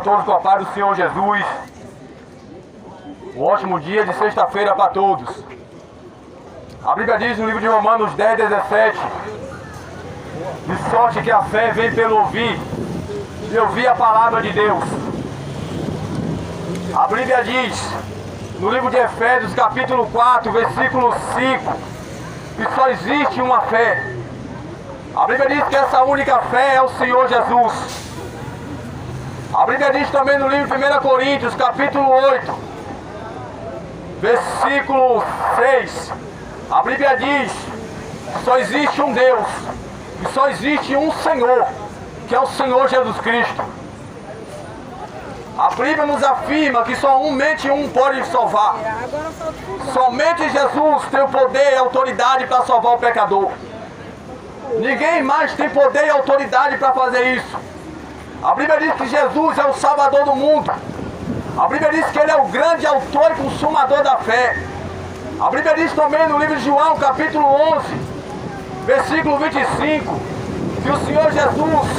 todos com a paz do Senhor Jesus. Um ótimo dia de sexta-feira para todos. A Bíblia diz no livro de Romanos 10, 17: de sorte que a fé vem pelo ouvir, e ouvir a palavra de Deus. A Bíblia diz no livro de Efésios, capítulo 4, versículo 5, que só existe uma fé. A Bíblia diz que essa única fé é o Senhor Jesus. A Bíblia diz também no livro de 1 Coríntios, capítulo 8, versículo 6, a Bíblia diz que só existe um Deus, e só existe um Senhor, que é o Senhor Jesus Cristo. A Bíblia nos afirma que somente um pode salvar. Somente Jesus tem o poder e a autoridade para salvar o pecador. Ninguém mais tem poder e autoridade para fazer isso. A Bíblia diz que Jesus é o Salvador do mundo. A Bíblia diz que Ele é o grande autor e consumador da fé. A Bíblia diz também no livro de João, capítulo 11, versículo 25, que o Senhor Jesus,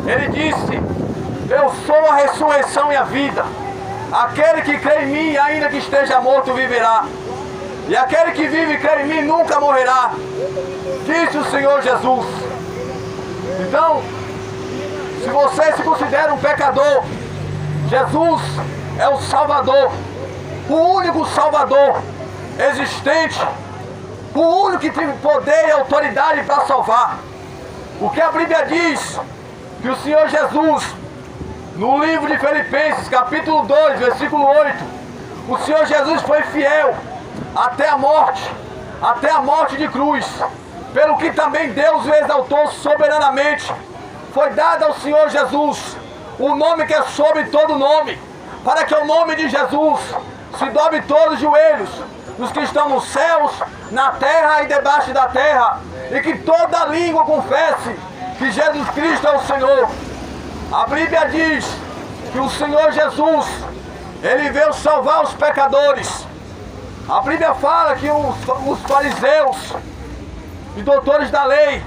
Ele disse: eu sou a ressurreição e a vida. Aquele que crê em mim, ainda que esteja morto, viverá. E aquele que vive e crê em mim nunca morrerá, disse o Senhor Jesus. Então, se você se considera um pecador, Jesus é o Salvador, o único Salvador existente, o único que tem poder e autoridade para salvar. Porque a Bíblia diz que o Senhor Jesus, no livro de Filipenses, capítulo 2, versículo 8, o Senhor Jesus foi fiel até a morte de cruz, pelo que também Deus o exaltou soberanamente. Foi dado ao Senhor Jesus o nome que é sobre todo nome, para que o nome de Jesus se dobre todos os joelhos, dos que estão nos céus, na terra e debaixo da terra, e que toda língua confesse que Jesus Cristo é o Senhor. A Bíblia diz que o Senhor Jesus, Ele veio salvar os pecadores. A Bíblia fala que os fariseus e doutores da lei,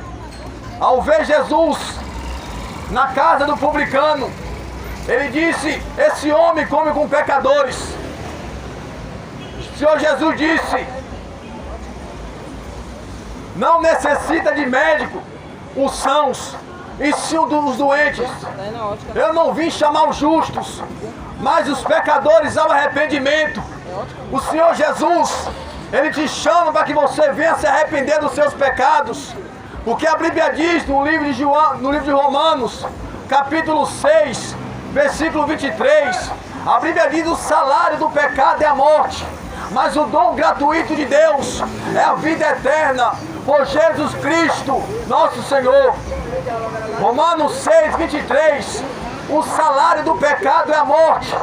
ao ver Jesus na casa do publicano, ele disse: esse homem come com pecadores. O Senhor Jesus disse: não necessita de médico os sãos, e sim os doentes. Eu não vim chamar os justos, mas os pecadores ao arrependimento. O Senhor Jesus, Ele te chama para que você venha se arrepender dos seus pecados. Porque a Bíblia diz no livro de Romanos, capítulo 6, versículo 23, a Bíblia diz: o salário do pecado é a morte, mas o dom gratuito de Deus é a vida eterna, por Jesus Cristo, nosso Senhor. Romanos 6, 23, o salário do pecado é a morte,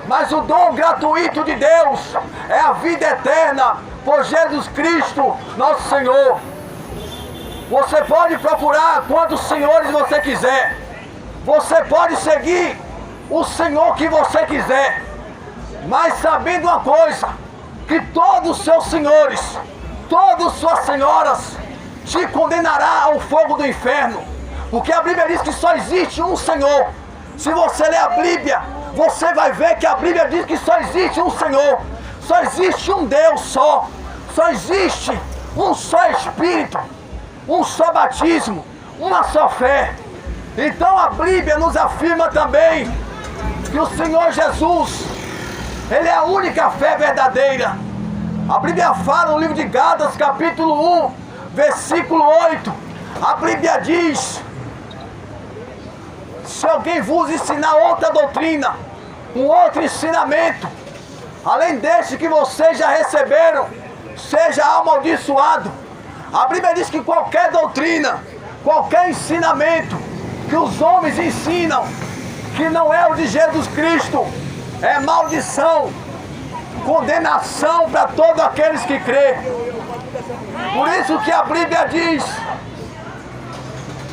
mas o dom gratuito de Deus é a vida eterna, por Jesus Cristo, nosso Senhor. Você pode procurar quantos senhores você quiser. Você pode seguir o Senhor que você quiser. Mas sabendo uma coisa, que todos os seus senhores, todas suas senhoras, te condenará ao fogo do inferno. Porque a Bíblia diz que só existe um Senhor. Se você ler a Bíblia, você vai ver que a Bíblia diz que só existe um Senhor. Só existe um Deus só. Só existe um só Espírito, um só batismo, uma só fé. Então a Bíblia nos afirma também que o Senhor Jesus, Ele é a única fé verdadeira. A Bíblia fala no livro de Gálatas, capítulo 1, versículo 8. A Bíblia diz: se alguém vos ensinar outra doutrina, um outro ensinamento, além deste que vocês já receberam, seja amaldiçoado. A Bíblia diz que qualquer doutrina, qualquer ensinamento que os homens ensinam, que não é o de Jesus Cristo, é maldição, condenação para todos aqueles que crêem. Por isso que a Bíblia diz,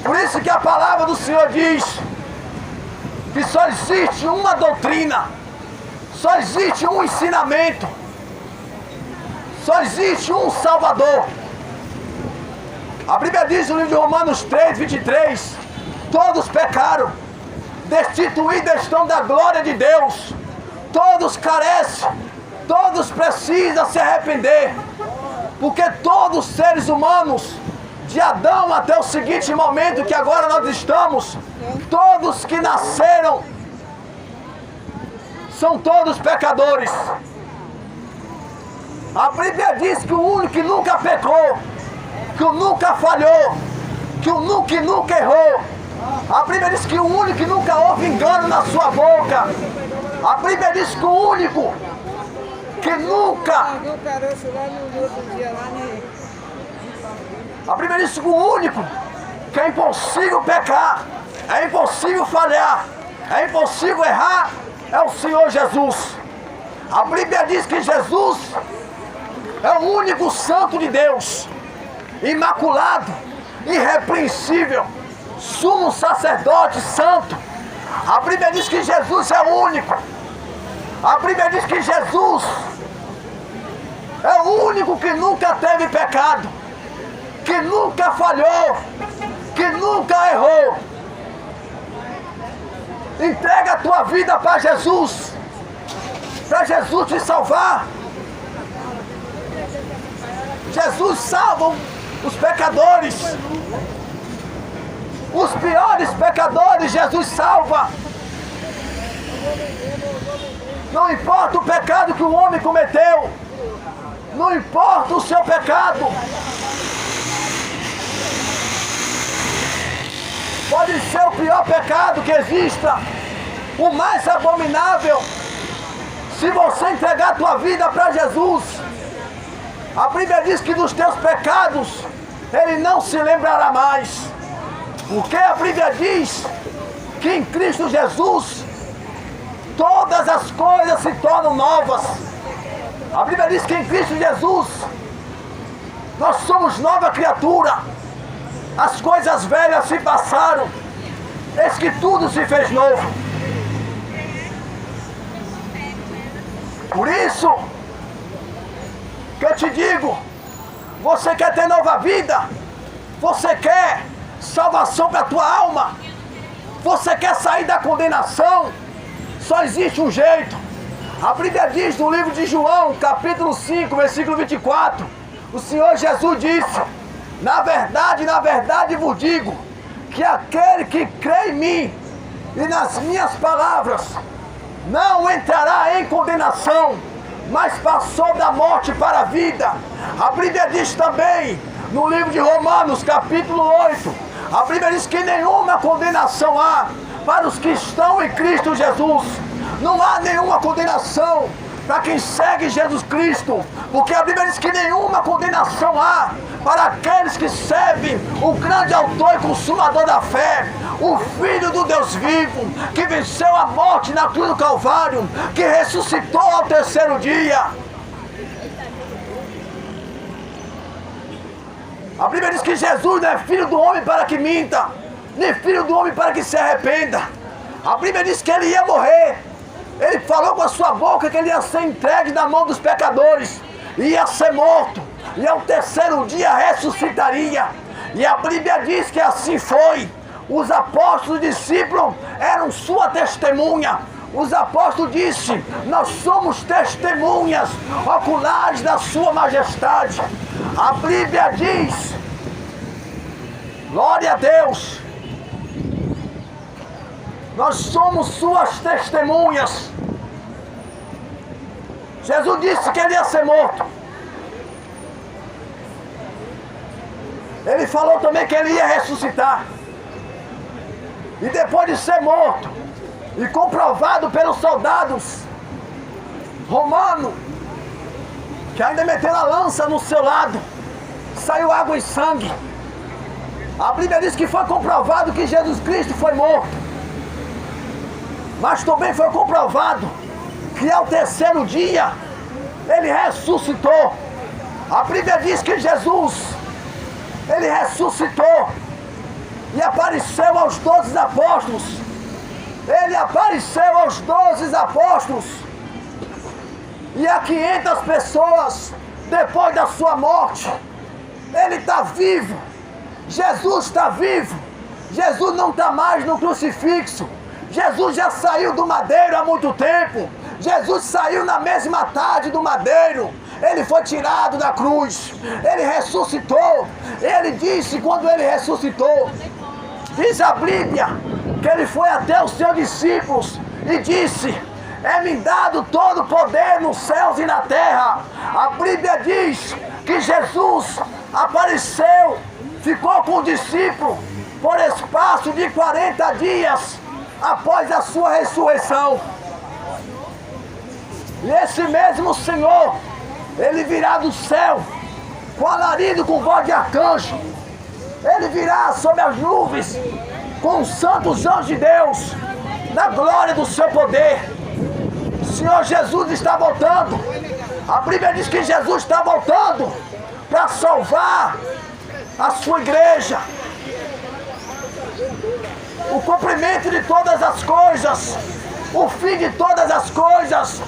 por isso que a palavra do Senhor diz, que só existe uma doutrina, só existe um ensinamento, só existe um Salvador. A Bíblia diz no livro de Romanos 3, 23, todos pecaram destituídos estão da glória de Deus. Todos carecem, todos precisam se arrepender, porque todos os seres humanos, de Adão até o seguinte momento que agora nós estamos, todos que nasceram, são todos pecadores. A Bíblia diz que o único que nunca pecou, que nunca falhou, que nunca errou. A Bíblia diz que o único que nunca houve engano na sua boca. A Bíblia diz que o único que nunca... A Bíblia diz que o único que é impossível pecar, é impossível falhar, é impossível errar, é o Senhor Jesus. A Bíblia diz que Jesus é o único santo de Deus, imaculado, irrepreensível, sumo sacerdote santo. A Bíblia diz que Jesus é o único. A Bíblia diz que Jesus é o único que nunca teve pecado, que nunca falhou, que nunca errou. Entrega a tua vida para Jesus te salvar. Jesus salva os pecadores, os piores pecadores. Jesus salva. Não importa o pecado que o homem cometeu, não importa o seu pecado. Pode ser o pior pecado que exista, o mais abominável. Se você entregar a tua vida para Jesus, a Bíblia diz que dos teus pecados Ele não se lembrará mais. Porque a Bíblia diz que em Cristo Jesus todas as coisas se tornam novas. A Bíblia diz que em Cristo Jesus nós somos nova criatura. As coisas velhas se passaram, eis que tudo se fez novo. Por isso que eu te digo, você quer ter nova vida, você quer salvação para a tua alma, você quer sair da condenação, só existe um jeito. A Bíblia diz no livro de João, capítulo 5, versículo 24, o Senhor Jesus disse: na verdade vos digo, que aquele que crê em mim e nas minhas palavras não entrará em condenação, mas passou da morte para a vida. A Bíblia diz também, no livro de Romanos, capítulo 8, a Bíblia diz que nenhuma condenação há para os que estão em Cristo Jesus. Não há nenhuma condenação para quem segue Jesus Cristo, porque a Bíblia diz que nenhuma condenação há para aqueles que servem o grande autor e consumador da fé, o Filho do Deus vivo, que venceu a morte na cruz do Calvário, que ressuscitou ao terceiro dia. A Bíblia diz que Jesus não é filho do homem para que minta, nem filho do homem para que se arrependa. A Bíblia diz que ele ia morrer. Ele falou com a sua boca que ele ia ser entregue na mão dos pecadores, ia ser morto, e ao terceiro dia ressuscitaria. E a Bíblia diz que assim foi. Os apóstolos e discípulos eram sua testemunha. Os apóstolos disseram: nós somos testemunhas oculares da sua majestade. A Bíblia diz, glória a Deus, nós somos suas testemunhas. Jesus disse que ele ia ser morto. Ele falou também que ele ia ressuscitar. E depois de ser morto e comprovado pelos soldados romanos, que ainda meteram a lança no seu lado, saiu água e sangue. A Bíblia diz que foi comprovado que Jesus Cristo foi morto, mas também foi comprovado que ao terceiro dia ele ressuscitou. A Bíblia diz que Jesus, ele ressuscitou e apareceu aos 12 apóstolos. Ele apareceu aos 12 apóstolos e a 500 pessoas depois da sua morte. Ele está vivo. Jesus está vivo. Jesus não está mais no crucifixo. Jesus já saiu do madeiro há muito tempo. Jesus saiu na mesma tarde do madeiro. Ele foi tirado da cruz. Ele ressuscitou. Ele disse quando ele ressuscitou, diz a Bíblia, que ele foi até os seus discípulos e disse: é-me dado todo o poder nos céus e na terra. A Bíblia diz que Jesus apareceu, ficou com o discípulo por espaço de 40 dias após a sua ressurreição. E esse mesmo Senhor, ele virá do céu com alarido, com voz de arcanjo. Ele virá sobre as nuvens com os santos anjos de Deus, na glória do seu poder. O Senhor Jesus está voltando. A Bíblia diz que Jesus está voltando para salvar a sua igreja. O cumprimento de todas as coisas, o fim de todas as coisas.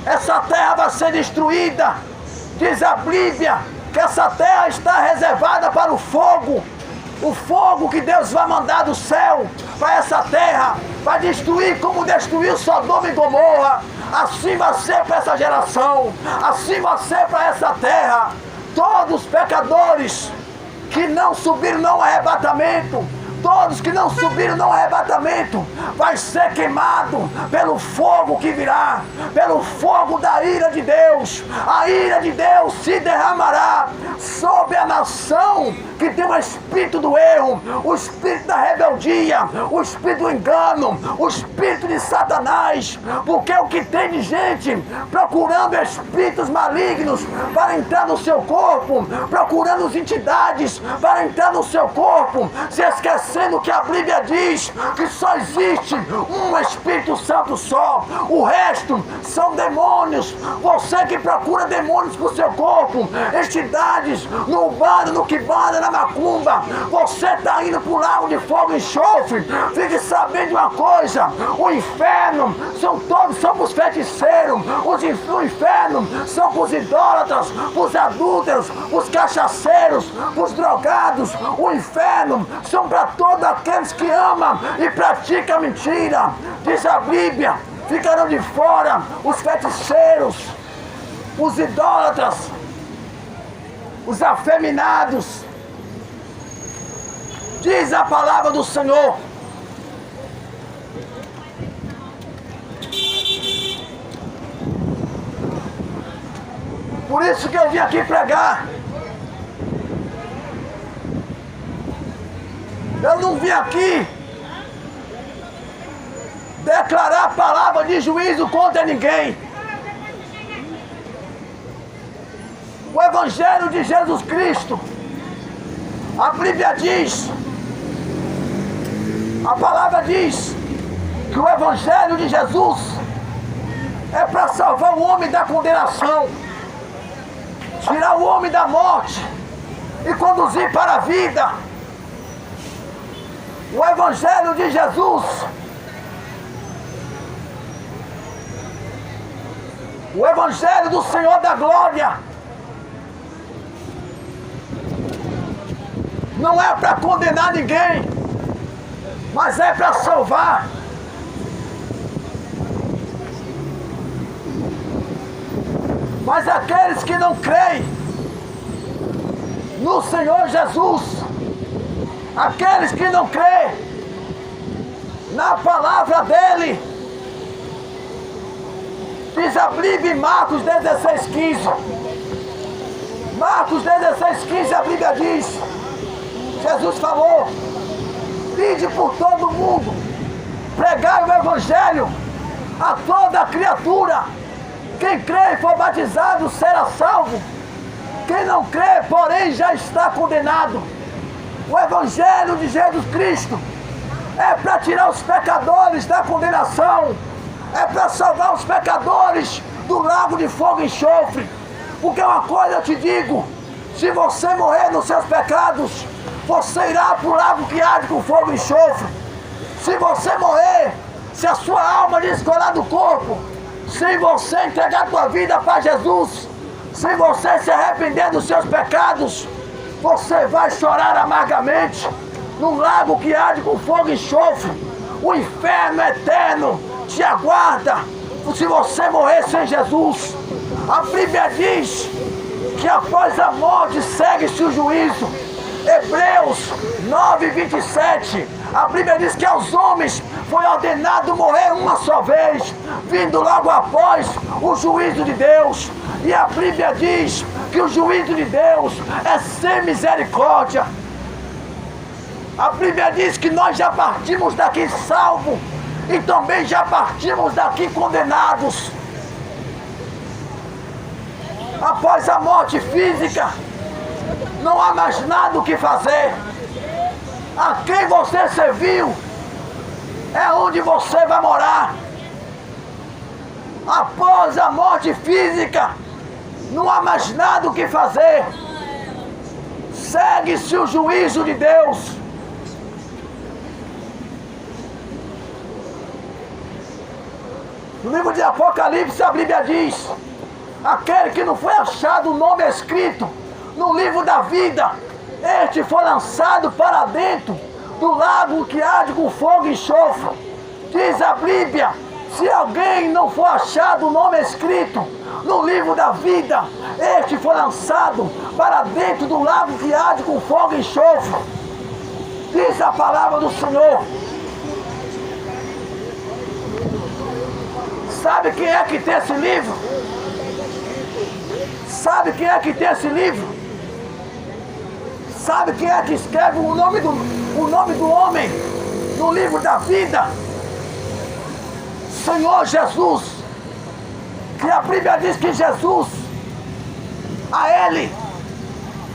Essa terra vai ser destruída. Diz a Bíblia que essa terra está reservada para o fogo. O fogo que Deus vai mandar do céu para essa terra, vai destruir como destruiu Sodoma e Gomorra. Assim vai ser para essa geração, assim vai ser para essa terra. Todos os pecadores que não subiram no arrebatamento, todos que não subiram no arrebatamento, vai ser queimado pelo fogo que virá, pelo fogo da ira de Deus. A ira de Deus se derramará sobre a nação que tem o espírito do erro, o espírito da rebeldia, o espírito do engano, o espírito de Satanás. Porque o que tem de gente procurando espíritos malignos para entrar no seu corpo, procurando as entidades para entrar no seu corpo, se esquecendo que a Bíblia diz que só existe um Espírito Santo só, o resto são demônios. Você que procura demônios para o seu corpo, entidades no bando, no quibanda, na macumba, você está indo para o lago de fogo e enxofre. Fique sabendo de uma coisa: o inferno são todos, são os feiticeiros, o inferno são os idólatras, os adúlteros, os cachaceiros, os drogados. O inferno são para todos aqueles que amam e praticam mentira. Diz a Bíblia: ficarão de fora os feiticeiros, os idólatras, os afeminados. Diz a palavra do Senhor. Por isso que eu vim aqui pregar. Eu não vim aqui declarar a palavra de juízo contra ninguém. O Evangelho de Jesus Cristo, a Bíblia diz, a palavra diz que o Evangelho de Jesus é para salvar o homem da condenação, tirar o homem da morte e conduzir para a vida. O Evangelho de Jesus, o Evangelho do Senhor da Glória, não é para condenar ninguém, mas é para salvar. Mas aqueles que não creem no Senhor Jesus, aqueles que não creem na palavra dele, diz a Bíblia em Marcos 16:15. Marcos 16:15, a Bíblia diz, Jesus falou: ide por todo mundo, pregai o Evangelho a toda criatura. Quem crê e for batizado será salvo. Quem não crê, porém, já está condenado. O Evangelho de Jesus Cristo é para tirar os pecadores da condenação, é para salvar os pecadores do lago de fogo e enxofre. Porque uma coisa eu te digo: se você morrer nos seus pecados, você irá para o lago que arde com fogo e enxofre. Se você morrer, se a sua alma descolar do corpo, se você entregar a tua vida para Jesus, se você se arrepender dos seus pecados, você vai chorar amargamente no lago que arde com fogo e enxofre. O inferno eterno te aguarda se você morrer sem Jesus. A Bíblia diz que após a morte segue-se o juízo. Hebreus 9:27. A Bíblia diz que aos homens foi ordenado morrer uma só vez, vindo logo após o juízo de Deus. E a Bíblia diz que o juízo de Deus é sem misericórdia. A Bíblia diz que nós já partimos daqui salvos e também já partimos daqui condenados. Após a morte física, não há mais nada o que fazer. A quem você serviu é onde você vai morar. Após a morte física, não há mais nada o que fazer. Segue-se o juízo de Deus. No livro de Apocalipse, a Bíblia diz: aquele que não foi achado o nome escrito no livro da vida, este foi lançado para dentro do lago que arde com fogo e enxofre. Diz a Bíblia: se alguém não for achado o nome escrito no livro da vida, este foi lançado para dentro do lago que arde com fogo e enxofre. Diz a palavra do Senhor. Sabe quem é que tem esse livro? Sabe quem é que tem esse livro? Sabe quem é que escreve o nome do homem no livro da vida? Senhor Jesus. Que a Bíblia diz que Jesus, a Ele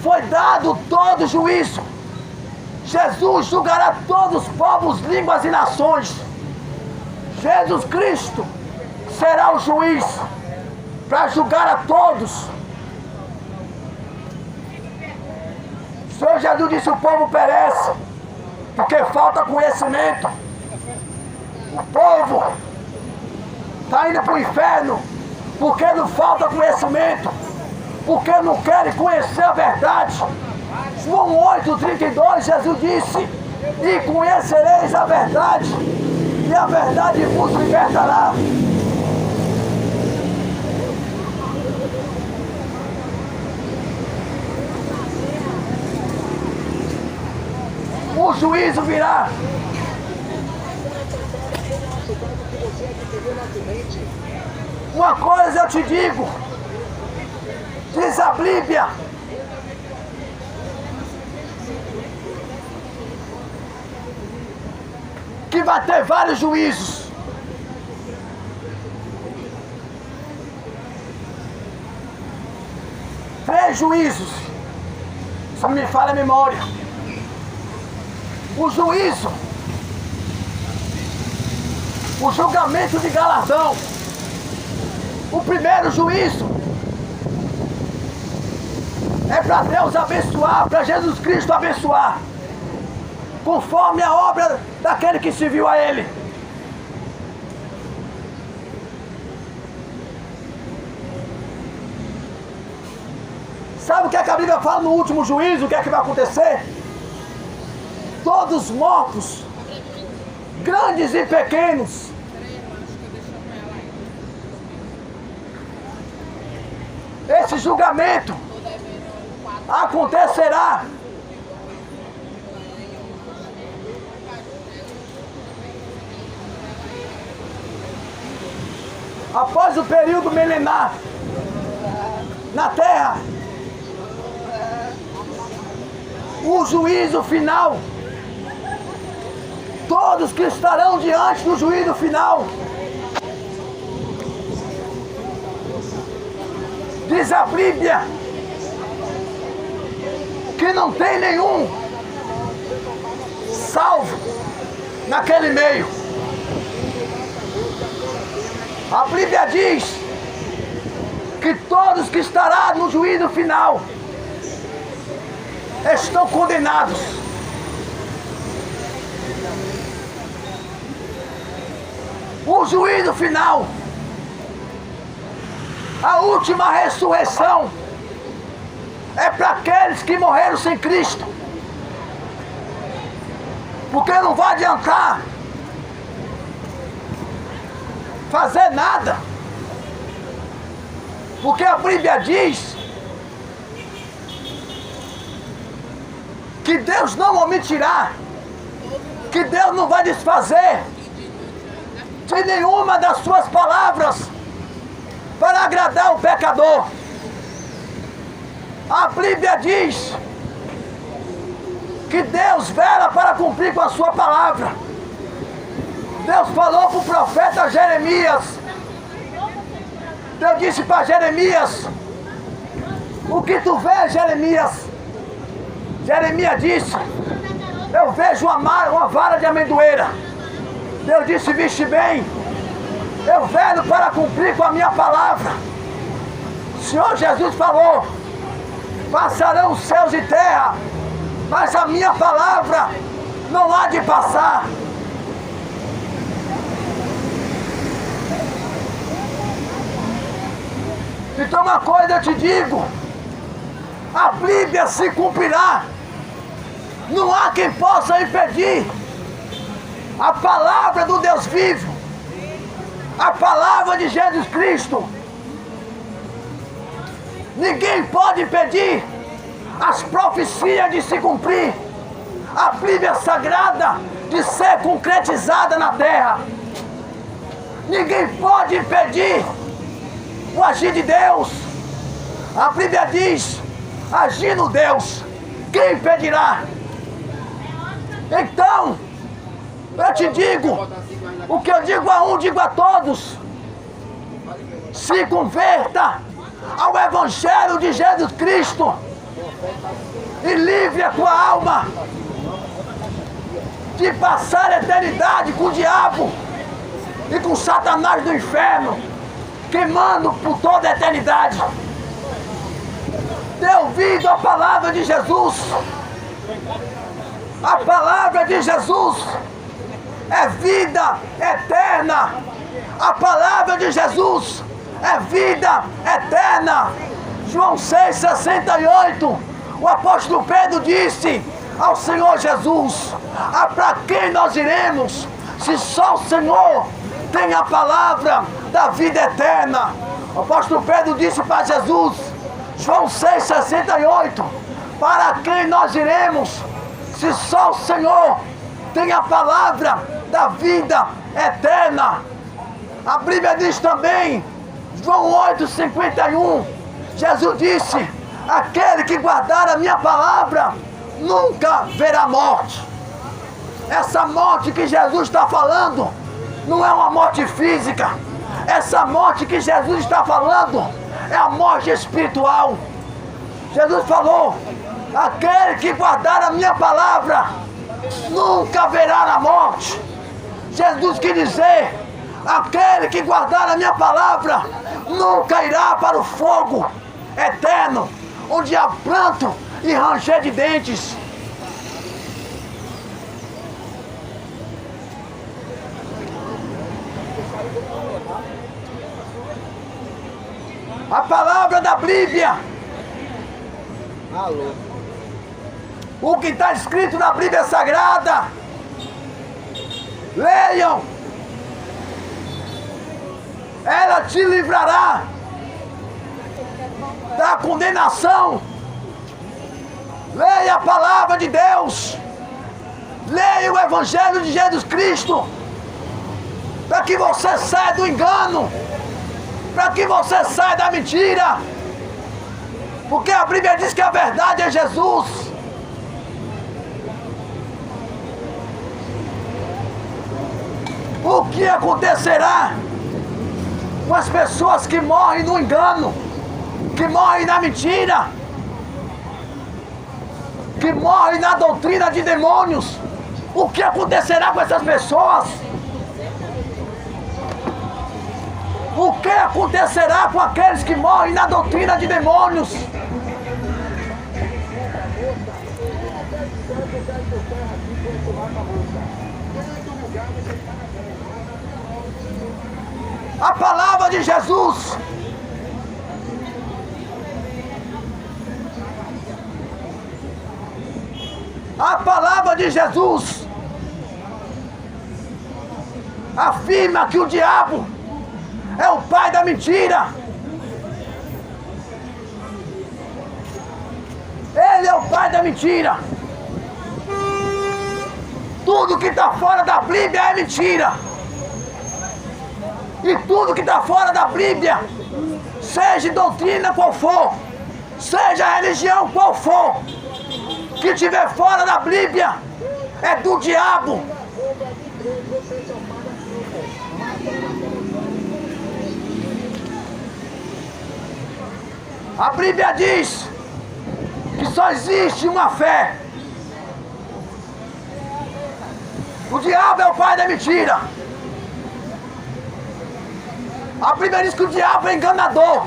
foi dado todo juízo. Jesus julgará todos os povos, línguas e nações. Jesus Cristo será o juiz para julgar a todos. O Senhor Jesus disse: o povo perece porque falta conhecimento. O povo está indo para o inferno porque não falta conhecimento, porque não querem conhecer a verdade. João 8:32, Jesus disse: e conhecereis a verdade, e a verdade vos libertará. O juízo virá. Uma coisa eu te digo, diz a Bíblia, que vai ter vários juízos. Três juízos, se não me falha a memória. O juízo, o julgamento de galardão. O primeiro juízo é para Deus abençoar, para Jesus Cristo abençoar, conforme a obra daquele que serviu a Ele. Sabe o que a Bíblia fala no último juízo? O que é que vai acontecer? Todos mortos, grandes e pequenos, esse julgamento acontecerá após o período milenar na terra. O juízo final, todos que estarão diante do juízo final, diz a Bíblia que não tem nenhum salvo naquele meio. A Bíblia diz que todos que estarão no juízo final estão condenados. O juízo final, a última ressurreição, é para aqueles que morreram sem Cristo. Porque não vai adiantar fazer nada. Porque a Bíblia diz que Deus não omitirá, que Deus não vai desfazer de nenhuma das suas palavras para agradar o pecador. A Bíblia diz que Deus vela para cumprir com a sua palavra. Deus falou para o profeta Jeremias. Deus disse para Jeremias: o que tu vês, Jeremias? Jeremias disse: eu vejo uma vara de amendoeira. Deus disse: viste bem, eu velo para cumprir com a minha palavra. O Senhor Jesus falou: passarão os céus e terra, mas a minha palavra não há de passar. Então uma coisa eu te digo, a Bíblia se cumprirá. Não há quem possa impedir a palavra do Deus vivo, a palavra de Jesus Cristo. Ninguém pode impedir as profecias de se cumprir, a Bíblia Sagrada de ser concretizada na terra. Ninguém pode impedir o agir de Deus. A Bíblia diz: agindo Deus, quem impedirá? Então, eu te digo, o que eu digo a um, digo a todos: se converta ao Evangelho de Jesus Cristo e livre a tua alma de passar a eternidade com o diabo e com Satanás do inferno, queimando por toda a eternidade. Dê ouvido à palavra de Jesus. A palavra de Jesus é vida eterna. A palavra de Jesus é vida eterna. João 6,68. O apóstolo Pedro disse ao Senhor Jesus: para quem nós iremos, se só o Senhor tem a palavra da vida eterna? O apóstolo Pedro disse para Jesus, João 6,68, para quem nós iremos, se só o Senhor tem a palavra da vida eterna? A Bíblia diz também, João 8,51, Jesus disse: aquele que guardar a minha palavra nunca verá morte. Essa morte que Jesus está falando não é uma morte física. Essa morte que Jesus está falando é a morte espiritual. Jesus falou: aquele que guardar a minha palavra nunca verá a morte. Jesus quis dizer: aquele que guardar a minha palavra nunca irá para o fogo eterno, onde há pranto e ranger de dentes. A palavra da Bíblia, o que está escrito na Bíblia Sagrada, leiam, ela te livrará da condenação. Leia a palavra de Deus, leia o Evangelho de Jesus Cristo, para que você saia do engano, para que você saia da mentira, porque a Bíblia diz que a verdade é Jesus. O que acontecerá com as pessoas que morrem no engano, que morrem na mentira, que morrem na doutrina de demônios? O que acontecerá com essas pessoas? O que acontecerá com aqueles que morrem na doutrina de demônios? A palavra de Jesus afirma que o diabo é o pai da mentira. Ele é o pai da mentira. Tudo que está fora da Bíblia é mentira. E tudo que está fora da Bíblia, seja doutrina qual for, seja religião qual for, que estiver fora da Bíblia, é do diabo. A Bíblia diz que só existe uma fé. O diabo é o pai da mentira. A Bíblia diz que o diabo é enganador.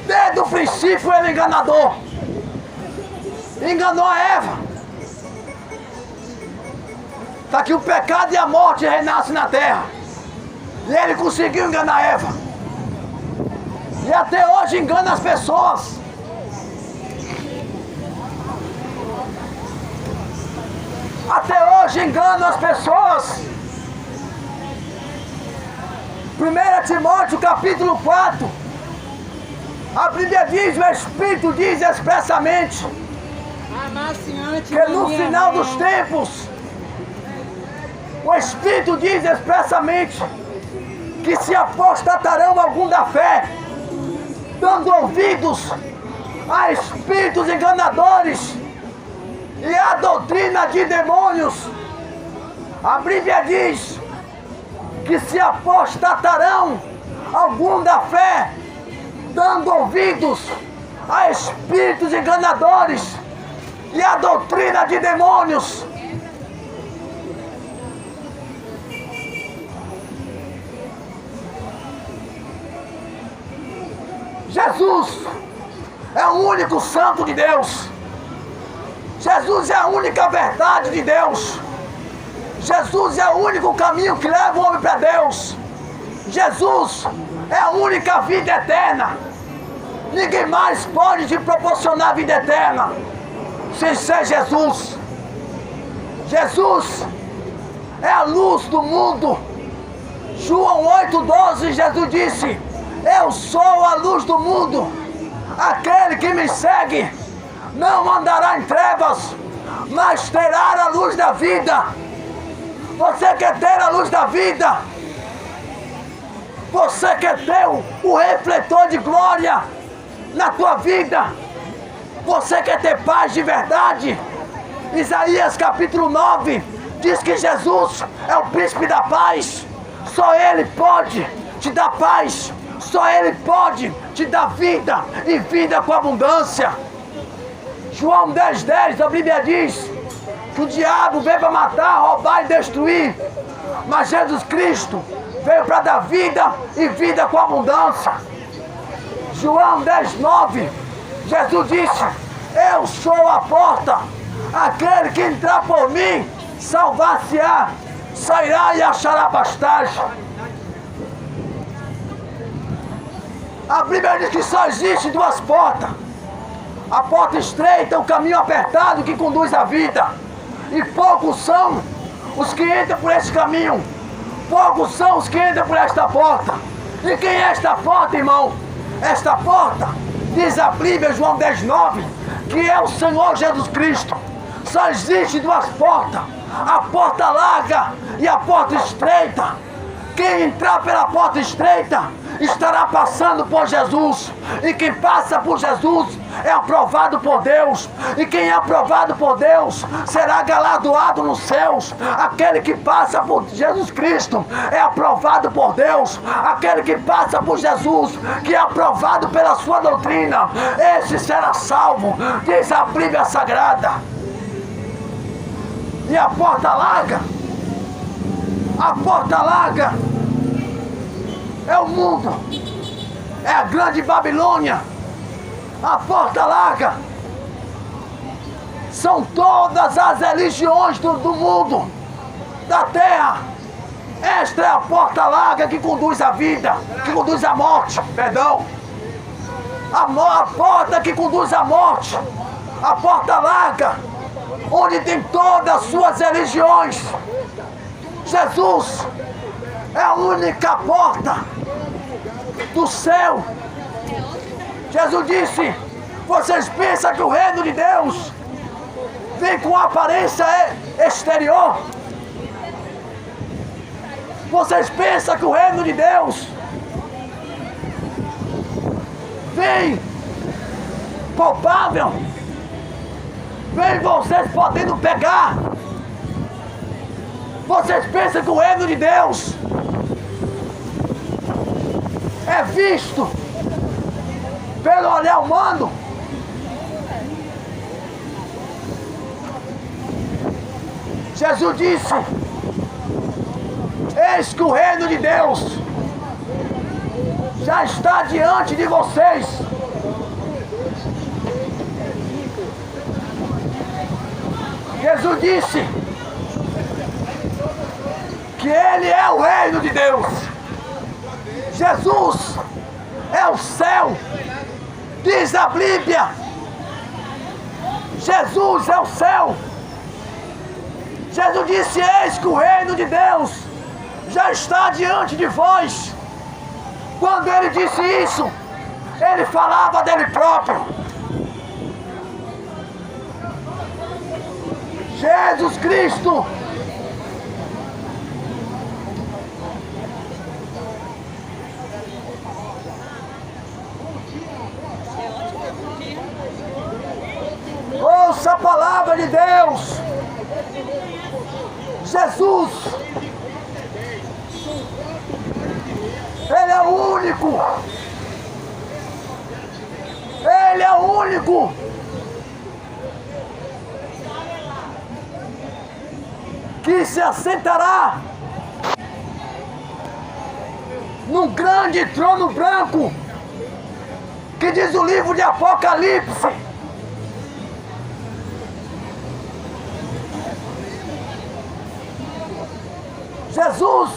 Desde o princípio ele é enganador. Enganou a Eva. Para que o pecado e a morte renascem na terra. E ele conseguiu enganar Eva. E até hoje engana as pessoas. Até hoje engana as pessoas. 1 Timóteo capítulo 4. A Bíblia diz, o Espírito diz expressamente que no final dos tempos, o Espírito diz expressamente que se apostatarão algum da fé, dando ouvidos a espíritos enganadores e a doutrina de demônios. A Bíblia diz que se apostatarão algum da fé, dando ouvidos a espíritos enganadores e a doutrina de demônios. Jesus é o único santo de Deus. Jesus é a única verdade de Deus. Jesus é o único caminho que leva o homem para Deus. Jesus é a única vida eterna. Ninguém mais pode te proporcionar vida eterna sem ser Jesus. Jesus é a luz do mundo. João 8,12, Jesus disse: eu sou a luz do mundo. Aquele que me segue não andará em trevas, mas terá a luz da vida. Você quer ter a luz da vida? Você quer ter o refletor de glória na tua vida? Você quer ter paz de verdade? Isaías capítulo 9 diz que Jesus é o príncipe da paz. Só Ele pode te dar paz. Só Ele pode te dar vida e vida com abundância. João 10,10, a Bíblia diz que o diabo veio para matar, roubar e destruir, mas Jesus Cristo veio para dar vida e vida com abundância. João 10,9, Jesus disse: eu sou a porta, aquele que entrar por mim salvar-se-á, sairá e achará pastagem. A Bíblia diz que só existe duas portas: a porta estreita, o caminho apertado que conduz à vida, e poucos são os que entram por esse caminho, poucos são os que entram por esta porta. E quem é esta porta, irmão? Esta porta, diz a Bíblia, João 10,9, que é o Senhor Jesus Cristo. Só existe duas portas: a porta larga e a porta estreita. Quem entrar pela porta estreita estará passando por Jesus, e quem passa por Jesus é aprovado por Deus, e quem é aprovado por Deus será galardoado nos céus. Aquele que passa por Jesus Cristo é aprovado por Deus. Aquele que passa por Jesus, que é aprovado pela sua doutrina, esse será salvo, diz a Bíblia Sagrada. E a porta larga, a porta larga é o mundo, é a grande Babilônia. A porta larga são todas as religiões do mundo, da terra. Esta é a porta larga que conduz à vida, que conduz à morte, perdão. A porta que conduz à morte, a porta larga, onde tem todas as suas religiões. Jesus é a única porta do céu. Jesus disse: vocês pensam que o reino de Deus vem com aparência exterior? Vocês pensam que o reino de Deus vem palpável? Vem vocês podendo pegar? Vocês pensam que o reino de Deus é visto pelo olhar humano? Jesus disse: eis que o reino de Deus já está diante de vocês. Jesus disse que Ele é o reino de Deus. Jesus é o céu, diz a Bíblia. Jesus é o céu. Jesus disse: eis que o reino de Deus já está diante de vós. Quando Ele disse isso, Ele falava dele próprio. Jesus Cristo ouça a palavra de Deus. Jesus, Ele é o único. Ele é o único que se assentará num grande trono branco, que diz o livro de Apocalipse. Jesus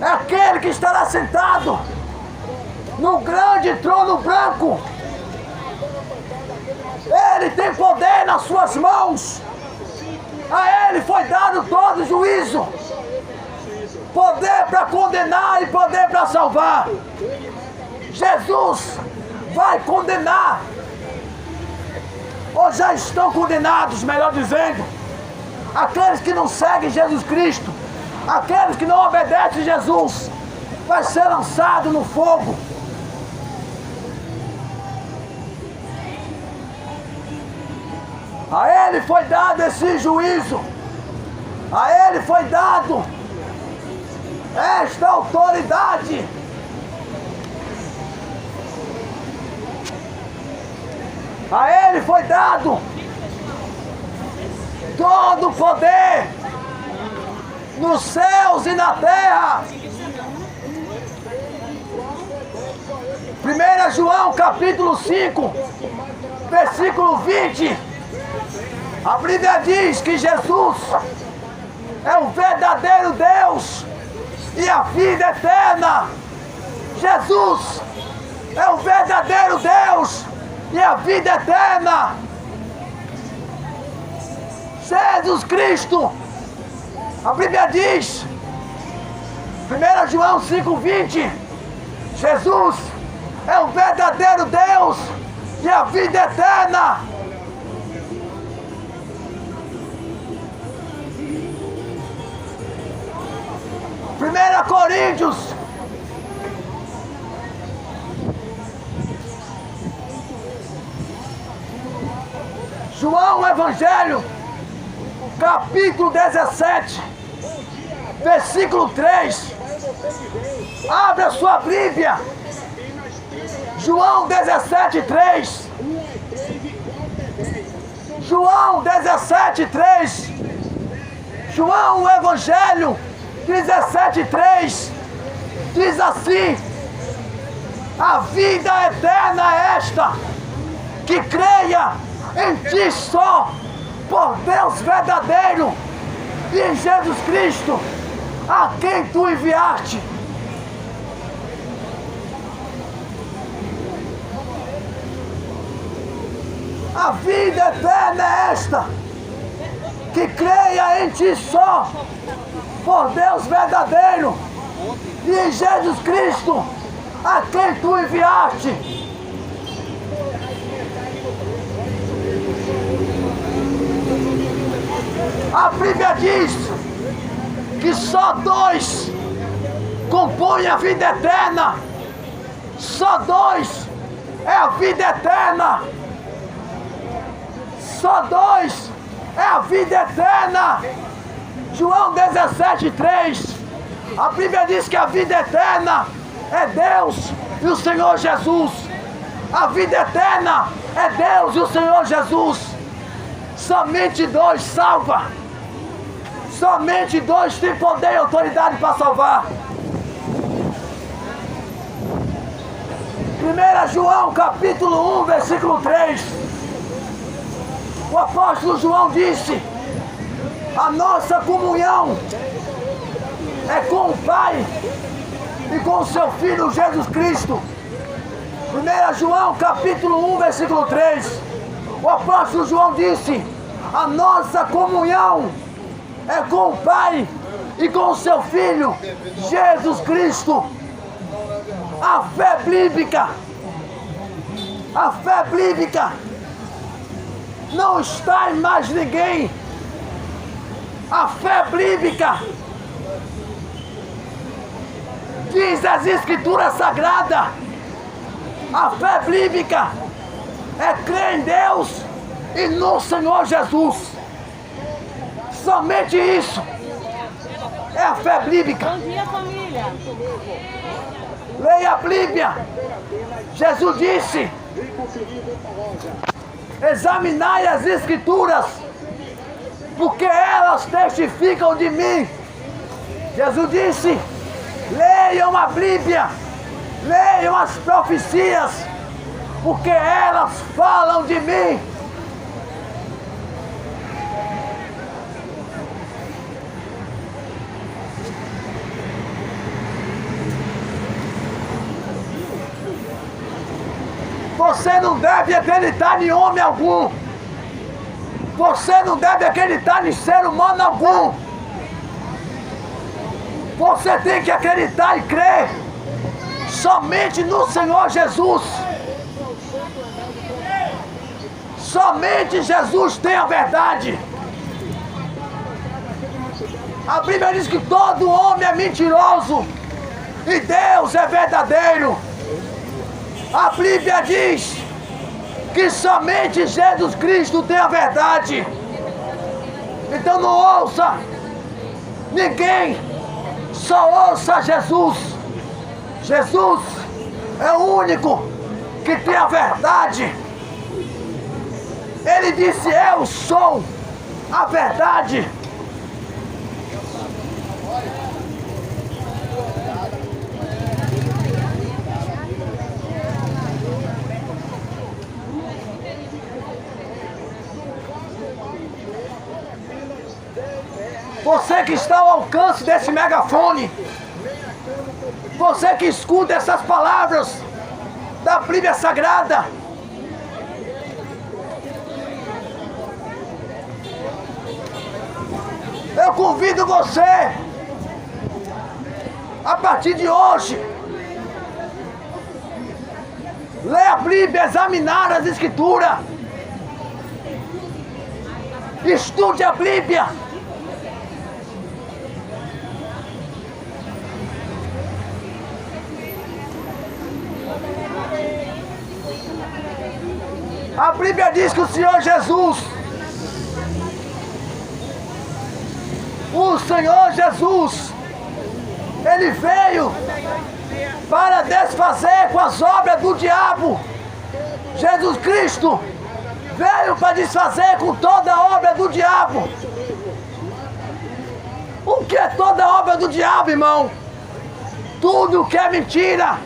é aquele que estará sentado num grande trono branco. Ele tem poder nas suas mãos. A Ele foi dado todo juízo, poder para condenar e poder para salvar. Jesus vai condenar, ou já estão condenados, melhor dizendo, aqueles que não seguem Jesus Cristo, aqueles que não obedecem Jesus, vai ser lançado no fogo. A Ele foi dado esse juízo, a Ele foi dado esta autoridade. A Ele foi dado todo o poder nos céus e na terra. 1 João capítulo 5, versículo 20. A Bíblia diz que Jesus é o verdadeiro Deus e a vida eterna. Jesus é o verdadeiro Deus e a vida eterna. Jesus Cristo, a Bíblia diz, 1 João 5,20, Jesus é o verdadeiro Deus e a vida eterna. Primeira Coríntios, João Evangelho, capítulo 17, versículo 3. Abra sua Bíblia. João 17, 3. João 17, 3. João Evangelho 17, 3. Diz assim: a vida eterna é esta, que creia em Ti só, por Deus verdadeiro, e em Jesus Cristo, a quem Tu enviaste. A vida eterna é esta, que creia em Ti só, por Deus verdadeiro e em Jesus Cristo, a quem tu enviaste. A Bíblia diz que só dois compõem a vida eterna. Só dois é a vida eterna. Só dois é a vida eterna. João 17:3. A Bíblia diz que a vida eterna é Deus e o Senhor Jesus. A vida eterna é Deus e o Senhor Jesus. Somente dois salva. Somente dois têm poder e autoridade para salvar. 1 João capítulo 1, versículo 3. O apóstolo João disse: a nossa comunhão é com o Pai e com o seu Filho Jesus Cristo. 1 João capítulo 1, versículo 3. O apóstolo João disse: a nossa comunhão é com o Pai e com o seu Filho Jesus Cristo. A fé bíblica não está em mais ninguém. A fé bíblica diz as Escrituras Sagradas. A fé bíblica é crer em Deus e no Senhor Jesus. Somente isso é a fé bíblica. Bom dia, família. Leia a Bíblia. Jesus disse: examinai as Escrituras, porque elas testificam de mim. Jesus disse: leiam a Bíblia, leiam as profecias, porque elas falam de mim. Você não deve acreditar em homem algum. Você não deve acreditar em ser humano algum. Você tem que acreditar e crer somente no Senhor Jesus. Somente Jesus tem a verdade. A Bíblia diz que todo homem é mentiroso e Deus é verdadeiro. A Bíblia diz que somente Jesus Cristo tem a verdade. Então não ouça ninguém, só ouça Jesus. Jesus é o único que tem a verdade. Ele disse: eu sou a verdade. Você que está ao alcance desse megafone, você que escuta essas palavras da Bíblia Sagrada, eu convido você, a partir de hoje, ler a Bíblia, examinar as Escrituras, estude a Bíblia. A Bíblia diz que o Senhor Jesus, Ele veio para desfazer com as obras do diabo. Jesus Cristo veio para desfazer com toda a obra do diabo. O que é toda a obra do diabo, irmão? Tudo que é mentira.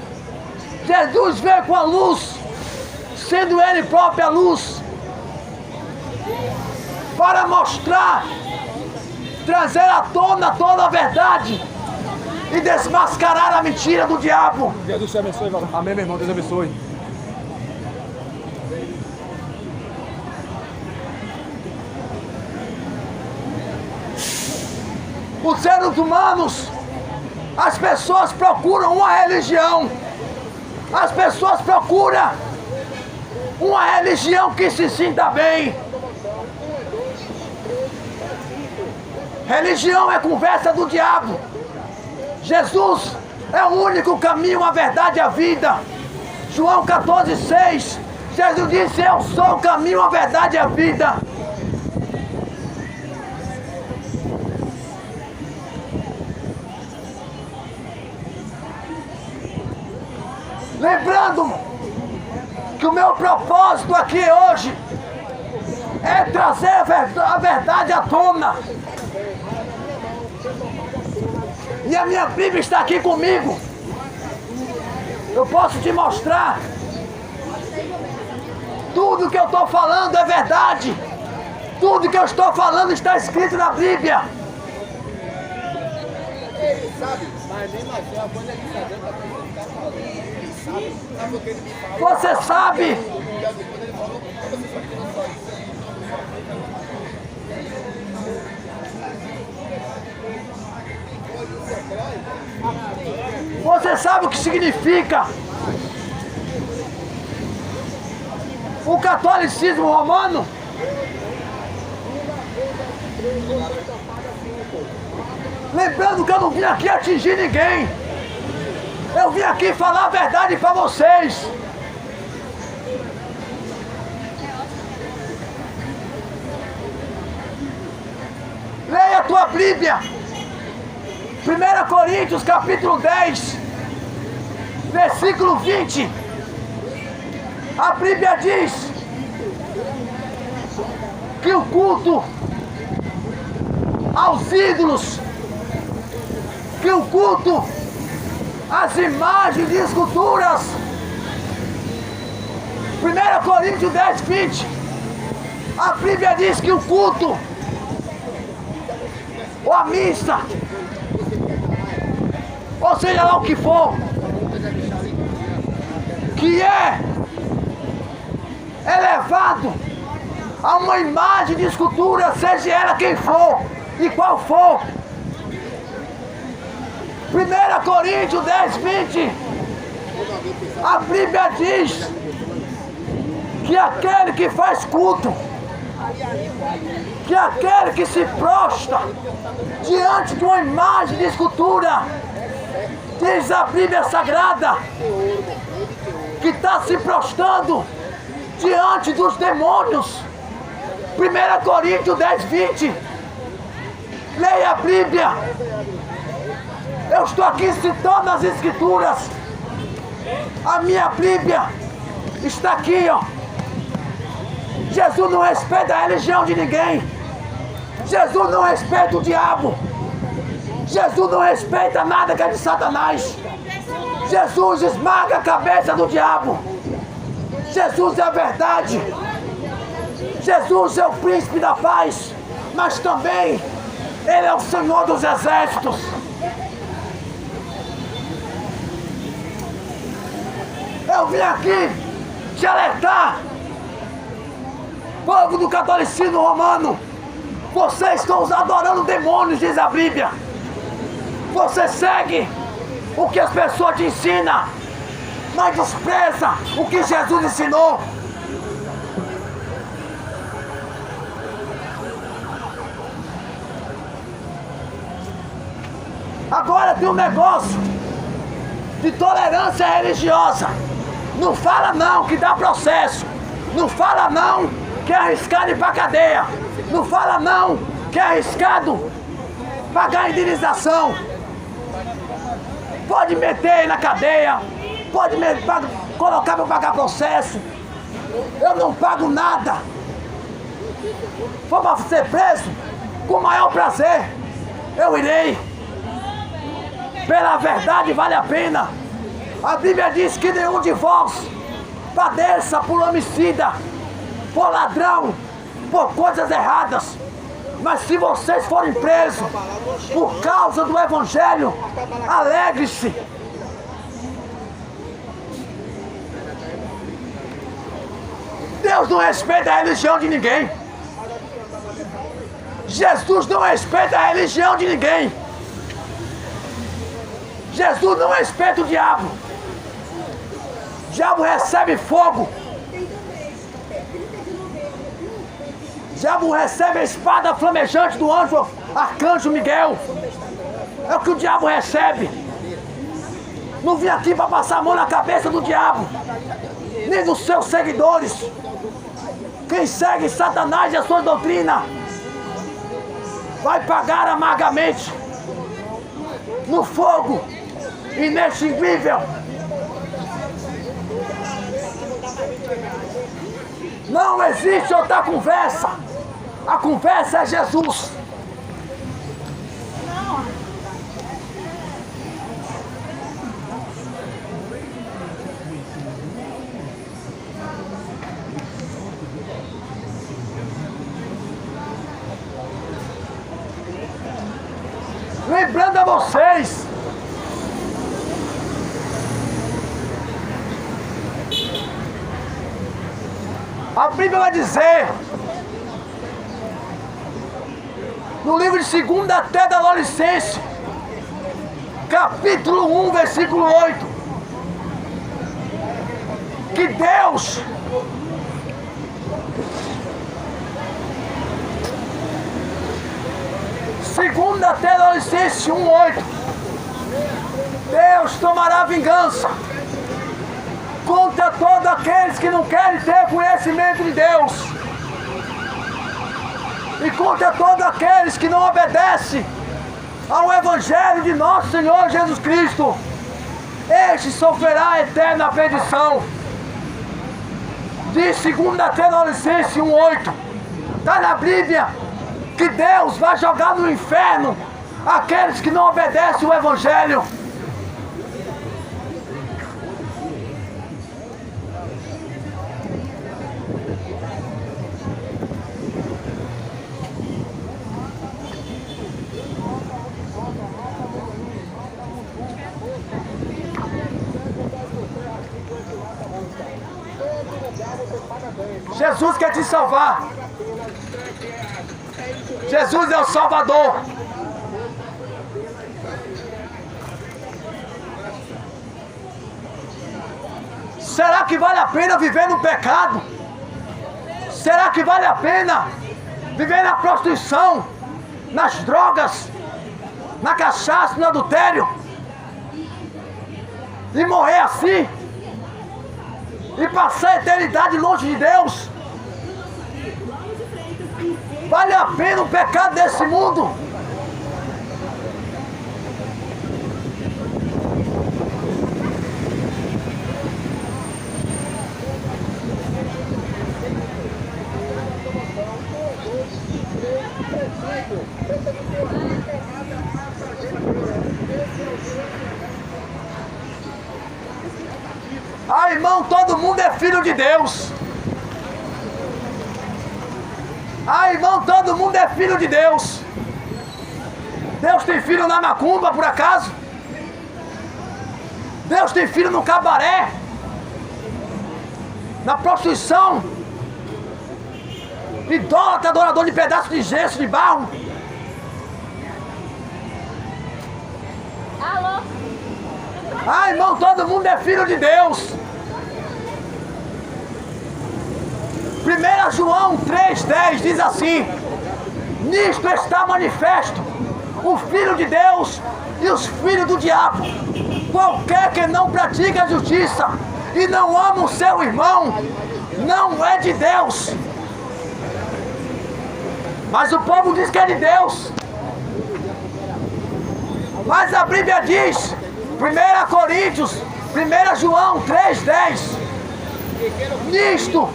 Jesus veio com a luz, sendo Ele própria a luz, para mostrar, trazer à tona toda a verdade e desmascarar a mentira do diabo. Deus te abençoe, Valdir. Amém, meu irmão, Deus abençoe. Os seres humanos, as pessoas procuram uma religião. As pessoas procuram uma religião que se sinta bem. Religião é conversa do diabo. Jesus é o único caminho, a verdade e a vida. João 14,6. Jesus disse: eu sou o caminho, a verdade e a vida. Lembrando que o meu propósito aqui hoje é trazer a verdade à tona. E a minha Bíblia está aqui comigo. Eu posso te mostrar. Tudo que eu estou falando é verdade. Tudo que eu estou falando está escrito na Bíblia. Ele sabe, mas mesmo assim a coisa que está dentro da coisa que está falando. Ele sabe, sabe o que ele me falou. Você sabe. Quando ele falou, você sabe que não só isso. Você sabe o que significa o catolicismo romano? Lembrando que eu não vim aqui atingir ninguém. Eu vim aqui falar a verdade para vocês. Leia a tua Bíblia. 1 Coríntios capítulo 10, versículo 20. A Bíblia diz que o culto aos ídolos, que o culto às imagens de esculturas, 1 Coríntios 10, 20, a Bíblia diz que o culto, ou a missa, ou seja lá o que for, que é elevado a uma imagem de escultura, seja ela quem for e qual for. 1 Coríntios 10, 20, a Bíblia diz que aquele que faz culto, que aquele que se prostra diante de uma imagem de escultura, diz a Bíblia Sagrada, que está se prostrando diante dos demônios. 1 Coríntios 10, 20. Leia a Bíblia. Eu estou aqui citando as Escrituras. A minha Bíblia está aqui, ó. Jesus não respeita a religião de ninguém. Jesus não respeita o diabo. Jesus não respeita nada que é de Satanás. Jesus esmaga a cabeça do diabo. Jesus é a verdade. Jesus é o príncipe da paz. Mas também Ele é o Senhor dos exércitos. Eu vim aqui te alertar, povo do catolicismo romano. Vocês estão adorando demônios, diz a Bíblia. Você segue o que as pessoas te ensinam, mas despreza o que Jesus ensinou. Agora tem um negócio de tolerância religiosa. Não fala não que dá processo. Não fala não que é arriscado ir pra cadeia. Não fala não que é arriscado pagar indenização. Pode meter na cadeia, pode colocar para pagar processo. Eu não pago nada. For para ser preso, com o maior prazer, eu irei. Pela verdade vale a pena. A Bíblia diz que nenhum de vós padeça por homicida, por ladrão, por coisas erradas. Mas se vocês forem presos por causa do Evangelho, alegre-se. Deus não respeita a religião de ninguém. Jesus não respeita a religião de ninguém. Jesus não respeita o diabo. O diabo recebe fogo. O diabo recebe a espada flamejante do anjo, arcanjo Miguel. É o que o diabo recebe. Não vim aqui para passar a mão na cabeça do diabo, nem dos seus seguidores. Quem segue Satanás e a sua doutrina vai pagar amargamente no fogo inextinguível. Não existe outra conversa. A conversa é Jesus. Lembrando a vocês, a Bíblia vai dizer, no livro de 2 Tessalonicenses, capítulo 1, versículo 8, que Deus Segunda Tessalonicenses 1:8. Deus tomará vingança contra todos aqueles que não querem ter conhecimento de Deus e contra todos aqueles que não obedecem ao Evangelho de nosso Senhor Jesus Cristo. Este sofrerá a eterna perdição. Diz 2 Tessalonicenses 1:8. Está na Bíblia que Deus vai jogar no inferno aqueles que não obedecem o Evangelho. Jesus quer te salvar. Jesus é o Salvador. Será que vale a pena viver no pecado? Será que vale a pena viver na prostituição, nas drogas, na cachaça, no adultério? E morrer assim? E passar a eternidade longe de Deus? Vale a pena o pecado desse mundo? Ah, irmão, todo mundo é filho de Deus. Ah, irmão, todo mundo é filho de Deus. Deus tem filho na macumba, por acaso? Deus tem filho no cabaré? Na prostituição? Idólatra, adorador de pedaços de gesso, de barro? Alô? Ah, irmão, todo mundo é filho de Deus. 1 João 3,10 diz assim: nisto está manifesto o Filho de Deus e os filhos do diabo. Qualquer que não pratica a justiça e não ama o seu irmão, não é de Deus. Mas o povo diz que é de Deus. Mas a Bíblia diz, 1 Coríntios, 1 João 3,10, nisto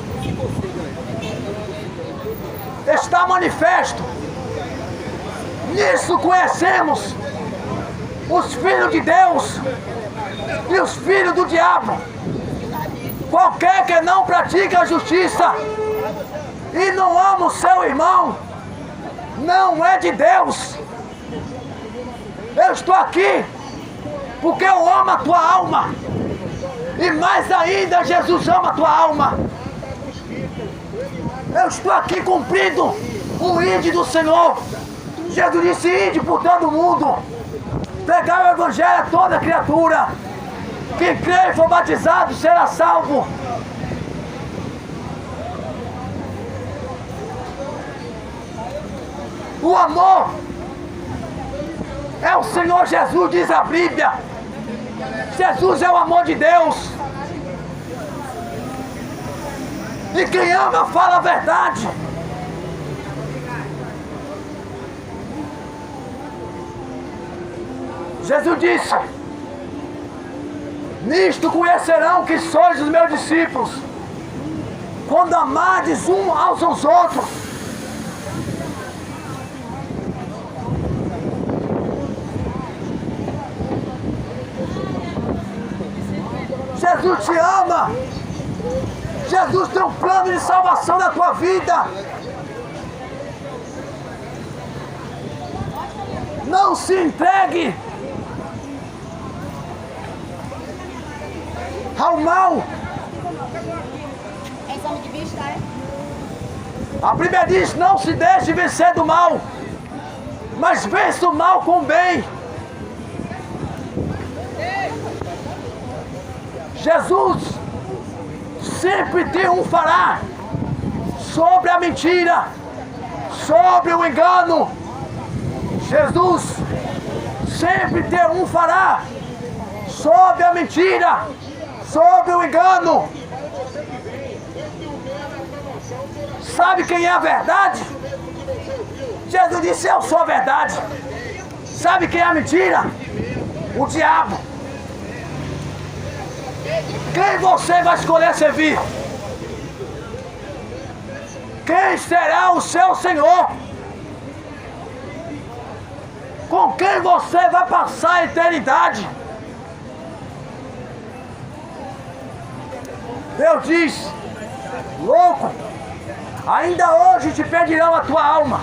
está manifesto, nisso conhecemos os filhos de Deus e os filhos do diabo. Qualquer que não pratica a justiça e não ama o seu irmão, não é de Deus. Eu estou aqui porque eu amo a tua alma, e mais ainda Jesus ama a tua alma. Eu estou aqui cumprindo O ide do Senhor. Jesus disse: ide por todo mundo. Pregar o evangelho a toda criatura. Quem crê e for batizado será salvo. O amor é o Senhor Jesus, diz a Bíblia. Jesus é o amor de Deus. E quem ama fala a verdade. Jesus disse: nisto conhecerão que sois os meus discípulos, quando amardes um aos outros. Jesus te ama. Jesus tem um plano de salvação na tua vida. Não se entregue ao mal. É exame de vista, é? A Bíblia diz: não se deixe vencer do mal, mas vença o mal com o bem. Jesus sempre triunfará sobre a mentira, sobre o engano. Jesus sempre triunfará sobre a mentira, sobre o engano. Sabe quem é a verdade? Jesus disse: eu sou a verdade. Sabe quem é a mentira? O diabo. Quem você vai escolher servir? Quem será o seu Senhor? Com quem você vai passar a eternidade? Deus diz: louco, ainda hoje te pedirão a tua alma.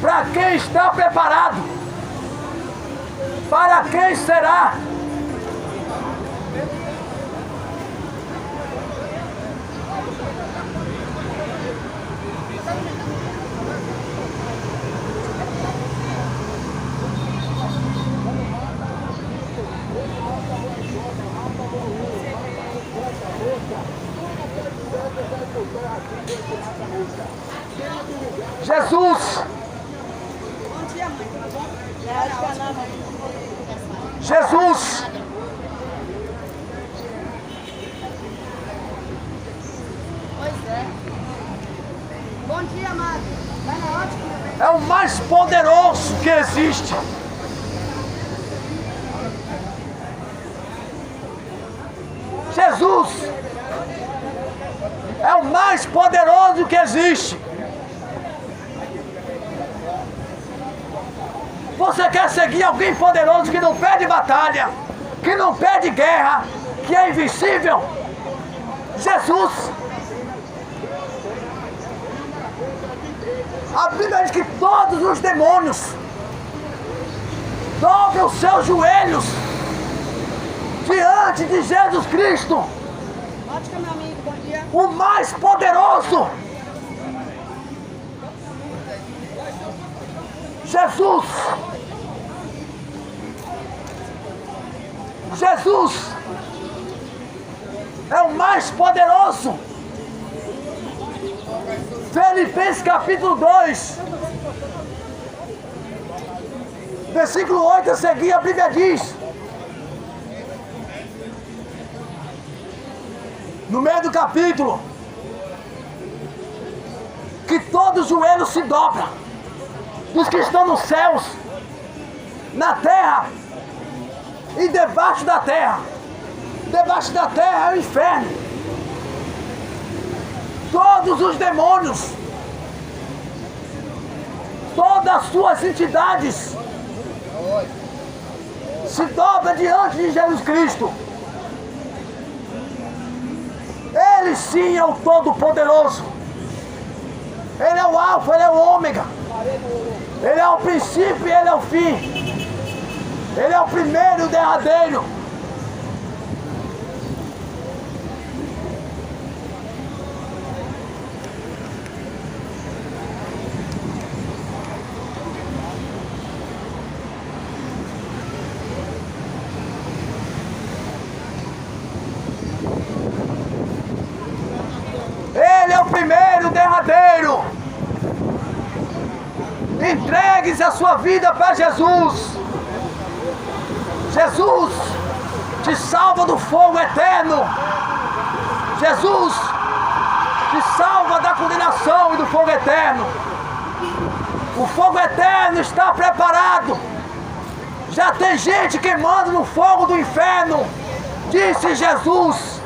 Para quem está preparado? Para quem será? Jesus. Jesus. Pois é. Bom dia, amado. Vai na ótica. É o mais poderoso que existe. Jesus é o mais poderoso que existe. Você quer seguir alguém poderoso que não perde batalha, que não perde guerra, que é invencível? Jesus. A Bíblia diz que todos os demônios dobram os seus joelhos diante de Jesus Cristo, Ótica, meu amigo. Bom dia. o mais poderoso. Jesus. Jesus é o mais poderoso. Filipenses capítulo 2, versículo 8 a seguir, a Bíblia diz: no meio do capítulo, que todo joelho se dobra, dos que estão nos céus, na terra e debaixo da terra. Debaixo da terra é o inferno. Todos os demônios, todas as suas entidades se dobram diante de Jesus Cristo. Ele sim é o Todo-Poderoso. Ele é o Alfa, Ele é o Ômega. Ele é o princípio e Ele é o fim. Ele é o primeiro e o derradeiro. entregues a sua vida para Jesus. Jesus te salva do fogo eterno. Jesus te salva da condenação e do fogo eterno. O fogo eterno está preparado. Já tem gente queimando no fogo do inferno, disse Jesus.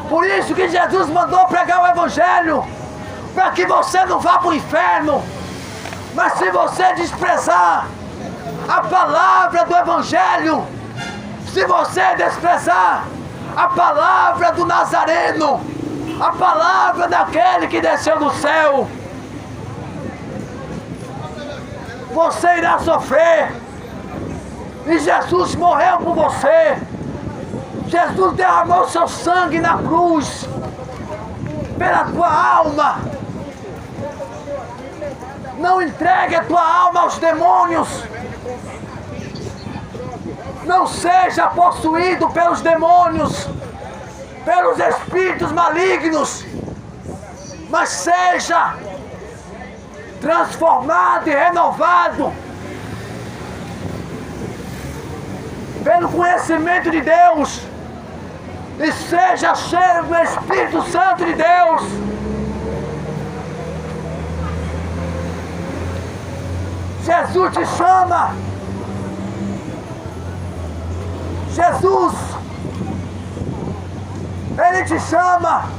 Por isso que Jesus mandou pregar o Evangelho, para que você não vá para o inferno. Mas se você desprezar a palavra do Evangelho, se você desprezar a palavra do Nazareno, a palavra daquele que desceu do céu, você irá sofrer. E Jesus morreu por você. Jesus derramou seu sangue na cruz pela tua alma. Não entregue a tua alma aos demônios. Não seja possuído pelos demônios, pelos espíritos malignos, mas seja transformado e renovado pelo conhecimento de Deus, e seja cheio do Espírito Santo de Deus. Jesus te chama. Jesus, Ele te chama.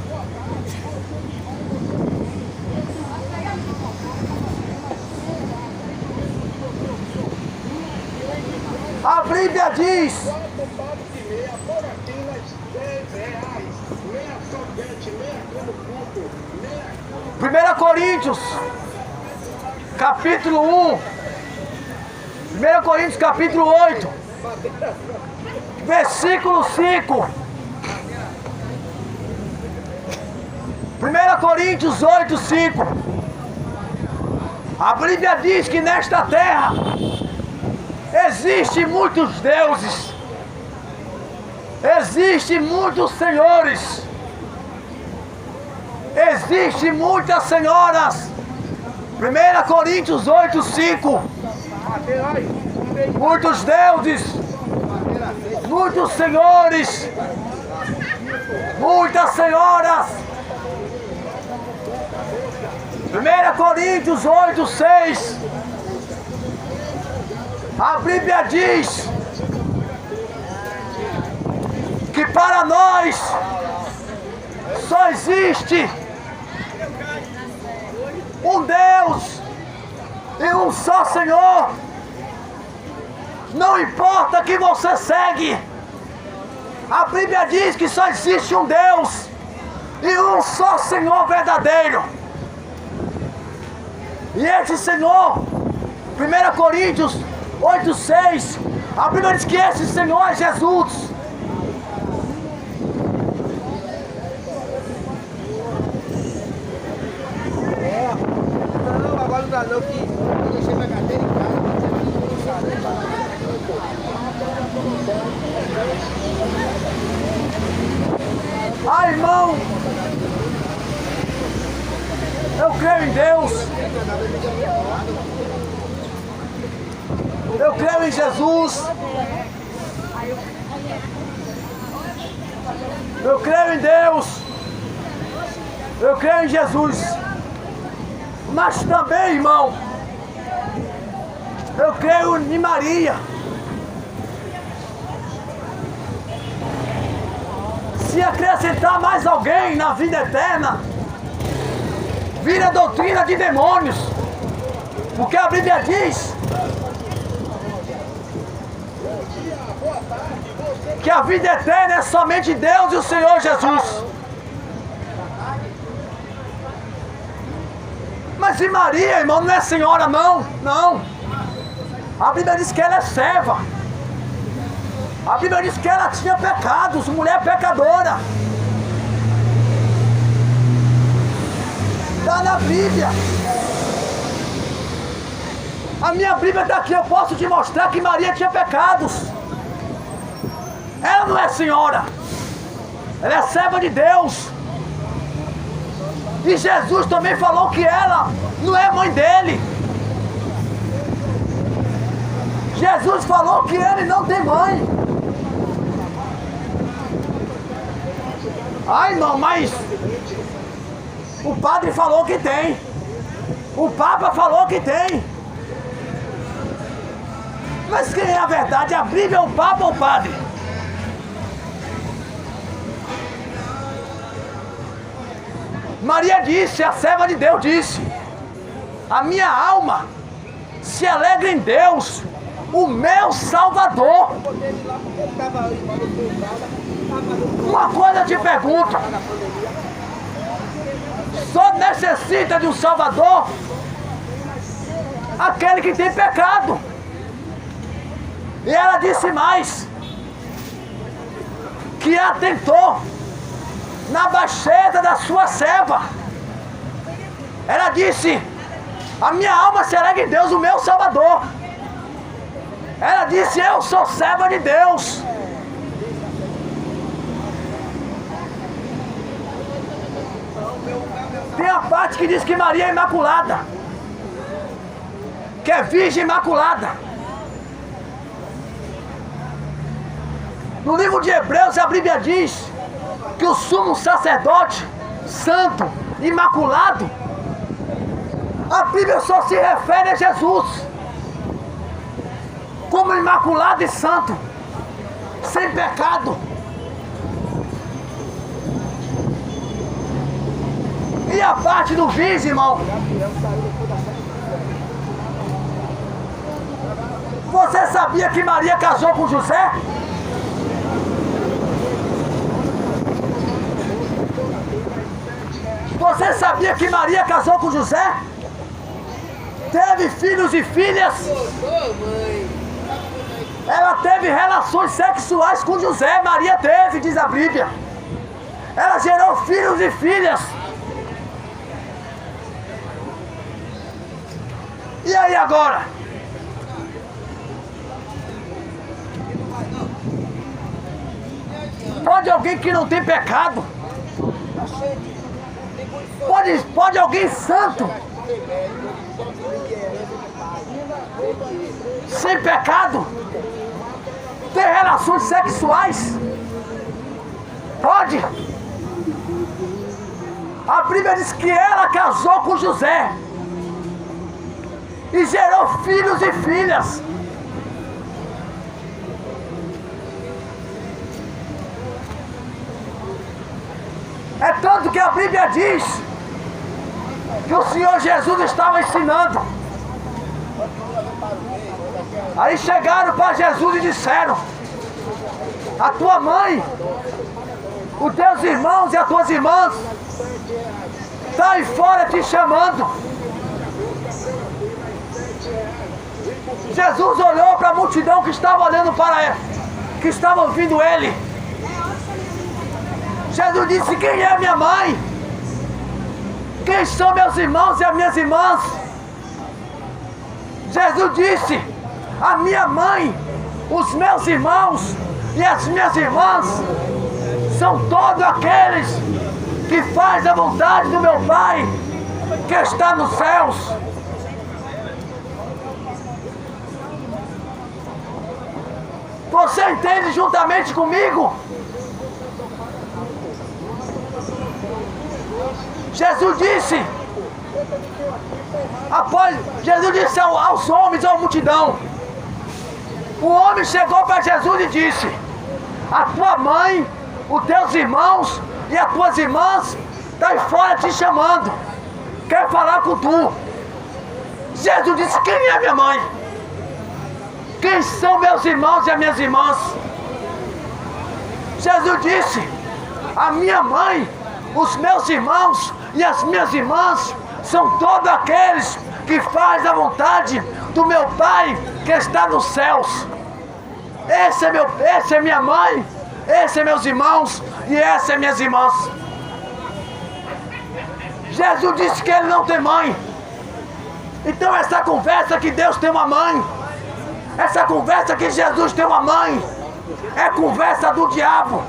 A Bíblia diz: Primeira Coríntios, capítulo 1, 1 Coríntios, capítulo 8, versículo 5. 1 Coríntios 8, 5. A Bíblia diz que nesta terra existem muitos deuses, existem muitos senhores, existem muitas senhoras. 1 Coríntios 8, 5. Muitos deuses, muitos senhores, muitas senhoras. 1 Coríntios 8, 6. A Bíblia diz que para nós só existe um Deus e um só Senhor. Não importa que você segue, a Bíblia diz que só existe um Deus e um só Senhor verdadeiro. E esse Senhor, 1 Coríntios 8, 6, a Bíblia diz que esse Senhor é Jesus. Não, agora não dá não, que eu deixei minha cadeira em casa. Ah, irmão, eu creio em Deus. Eu creio em Jesus. Eu creio em Deus. Eu creio em Jesus. Mas também, irmão, eu creio em Maria. Se acrescentar mais alguém na vida eterna, vira doutrina de demônios. Porque a Bíblia diz que a vida eterna é somente Deus e o Senhor Jesus. Mas e Maria, irmão, não é senhora não, não. A Bíblia diz que ela é serva. A Bíblia diz que ela tinha pecados, mulher pecadora. Está na Bíblia. A minha Bíblia está aqui, eu posso te mostrar que Maria tinha pecados. Ela não é senhora, ela é serva de Deus. E Jesus também falou que ela não é mãe dele. Jesus falou que ele não tem mãe. Ai, irmão, mas o padre falou que tem. O Papa falou que tem. Mas quem é a verdade? A Bíblia, o Papa ou o padre? Maria disse, a serva de Deus disse: a minha alma se alegra em Deus, o meu Salvador. Uma coisa eu te pergunto: só necessita de um Salvador aquele que tem pecado. E ela disse mais, que atentou na baixeza da sua serva. Ela disse: a minha alma se alegra em Deus, o meu Salvador. Ela disse: eu sou serva de Deus. Tem a parte que diz que Maria é imaculada, que é virgem imaculada. No livro de Hebreus, a Bíblia diz que o sumo sacerdote, santo, imaculado, a Bíblia só se refere a Jesus como imaculado e santo, sem pecado. E a parte do virgem, irmão, você sabia que Maria casou com José? Você sabia que Maria casou com José? Teve filhos e filhas? Ela teve relações sexuais com José. Maria teve, diz a Bíblia. Ela gerou filhos e filhas. E aí agora? Pode alguém que não tem pecado? Pode alguém santo, sem pecado, ter relações sexuais? Pode? A Bíblia diz que ela casou com José e gerou filhos e filhas. É tanto que a Bíblia diz que o Senhor Jesus estava ensinando. Aí chegaram para Jesus e disseram: a tua mãe, os teus irmãos e as tuas irmãs estão aí fora te chamando. Jesus olhou para a multidão que estava olhando para ele, que estava ouvindo ele. Jesus disse: quem é minha mãe? Quem são meus irmãos e as minhas irmãs? Jesus disse: a minha mãe, os meus irmãos e as minhas irmãs são todos aqueles que fazem a vontade do meu Pai que está nos céus. Você entende juntamente comigo? Jesus disse aos homens, à multidão. O homem chegou para Jesus e disse: a tua mãe, os teus irmãos e as tuas irmãs estão aí fora te chamando, quer falar com tu. Jesus disse: quem é minha mãe? Quem são meus irmãos e as minhas irmãs? Jesus disse: a minha mãe, os meus irmãos e as minhas irmãs são todos aqueles que fazem a vontade do meu Pai que está nos céus. Essa é minha mãe, esses são meus irmãos e essas são minhas irmãs. Jesus disse que ele não tem mãe. Então essa conversa que Deus tem uma mãe, essa conversa que Jesus tem uma mãe, é conversa do diabo.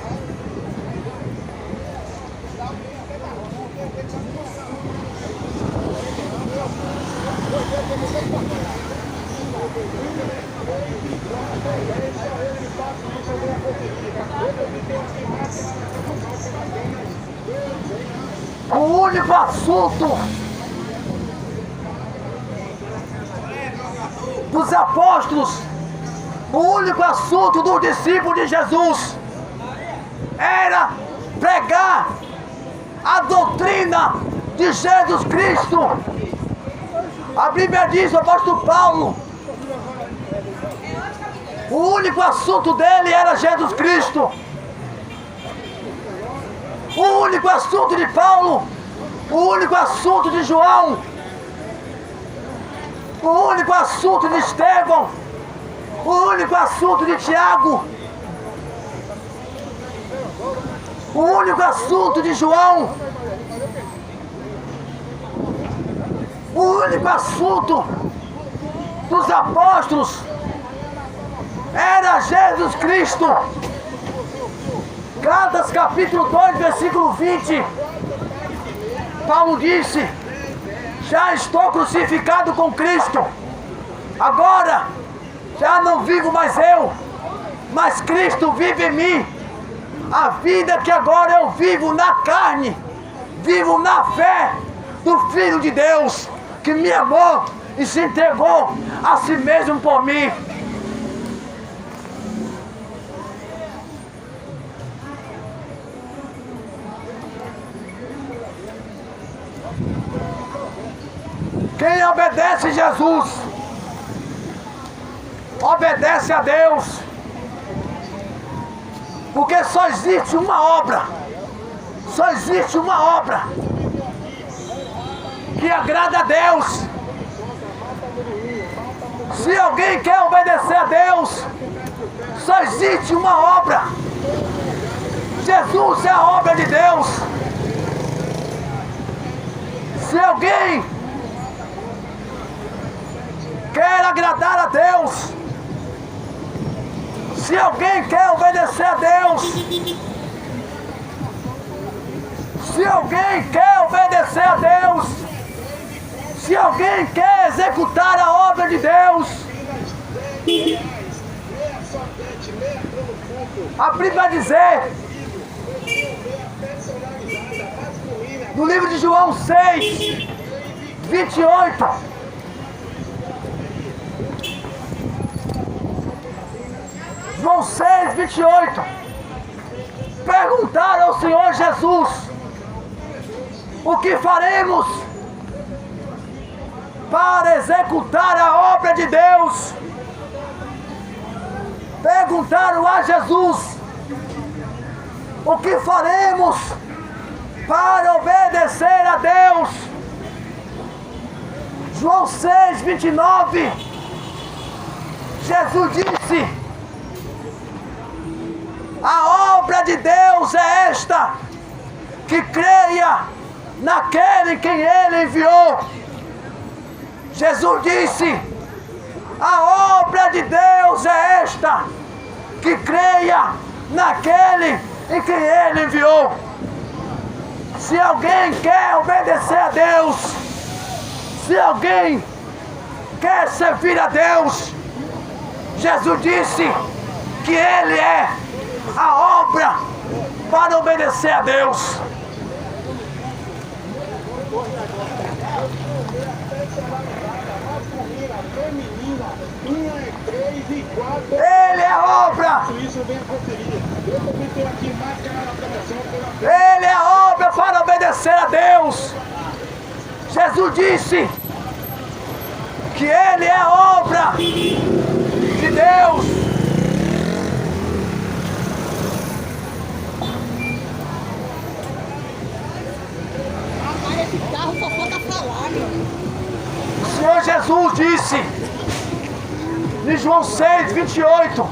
O único assunto dos apóstolos, o único assunto dos discípulos de Jesus era pregar a doutrina de Jesus Cristo. A Bíblia diz, o apóstolo Paulo, o único assunto dele era Jesus Cristo. O único assunto de Paulo, o único assunto de João, o único assunto de Estevão, o único assunto de Tiago, o único assunto de João, o único assunto dos apóstolos era Jesus Cristo. Gálatas capítulo 2, versículo 20, Paulo disse: já estou crucificado com Cristo, agora já não vivo mais eu, mas Cristo vive em mim. A vida que agora eu vivo na carne, vivo na fé do Filho de Deus, que me amou e se entregou a si mesmo por mim. Quem obedece Jesus, obedece a Deus, porque só existe uma obra que agrada a Deus. Se alguém quer obedecer a Deus, só existe uma obra. Jesus é a obra de Deus. Se alguém quer agradar a Deus, se alguém quer obedecer a Deus, se alguém quer obedecer a Deus, se alguém quer executar a obra de Deus, a Bíblia vai dizer no livro de João 6, 28, João 6, 28, perguntaram ao Senhor Jesus: o que faremos para executar a obra de Deus? Perguntaram a Jesus: o que faremos para obedecer a Deus? João 6, 29, Jesus disse: a obra de Deus é esta, que creia naquele quem Ele enviou. Jesus disse: a obra de Deus é esta, que creia naquele em quem Ele enviou. Se alguém quer obedecer a Deus, se alguém quer servir a Deus, Jesus disse que Ele é a obra para obedecer a Deus. Ele é a obra. Ele é a obra para obedecer a Deus. Jesus disse que Ele é a obra de Deus. O Senhor Jesus disse em João 6, 28,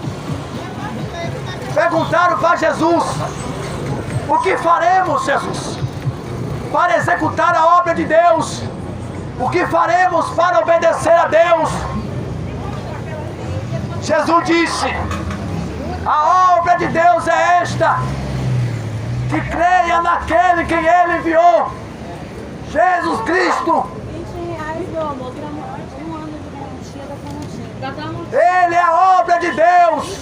perguntaram para Jesus: o que faremos, Jesus, para executar a obra de Deus? O que faremos para obedecer a Deus? Jesus disse: a obra de Deus é esta, que creia naquele quem Ele enviou, Jesus Cristo. Ele é a obra de Deus.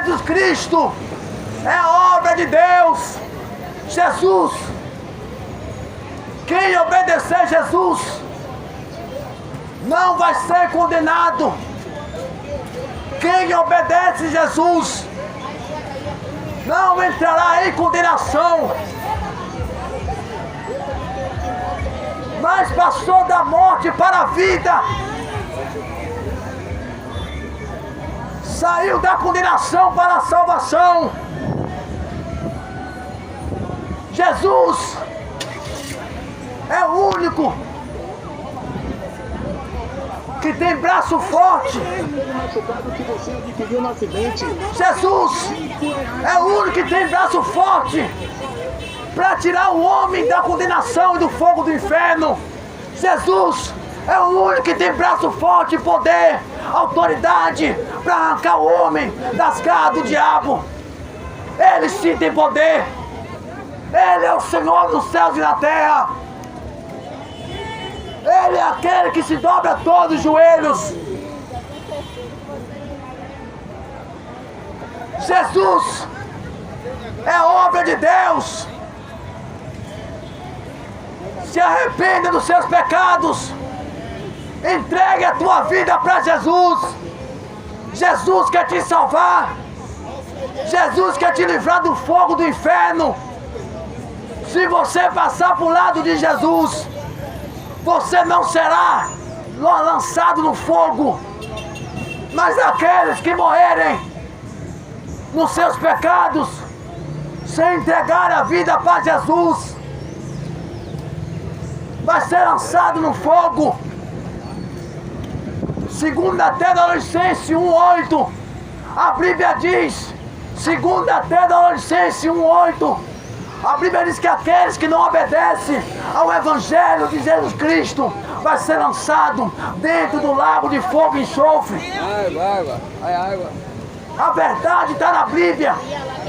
Jesus Cristo é a obra de Deus. Jesus, quem obedecer Jesus não vai ser condenado. Quem obedece Jesus não entrará em condenação, mas passou da morte para a vida. Saiu da condenação para a salvação. Jesus é o único que tem braço forte. Jesus é o único que tem braço forte para tirar o homem da condenação e do fogo do inferno. Jesus é o único que tem braço forte, poder, autoridade para arrancar o homem das garras do diabo. Ele sim tem poder. Ele é o Senhor dos céus e da terra. Ele é aquele que se dobra todos os joelhos. Jesus é obra de Deus. Se arrependa dos seus pecados. Entregue a tua vida para Jesus. Jesus quer te salvar. Jesus quer te livrar do fogo do inferno. Se você passar para o lado de Jesus, você não será lançado no fogo. Mas aqueles que morrerem nos seus pecados, sem entregar a vida para Jesus, vai ser lançado no fogo. 2 Tessalonicenses 1:8, a Bíblia diz, 2 Tessalonicenses 1:8, a Bíblia diz que aqueles que não obedecem ao Evangelho de Jesus Cristo vai ser lançado dentro do lago de fogo e enxofre. Água. A verdade está na Bíblia.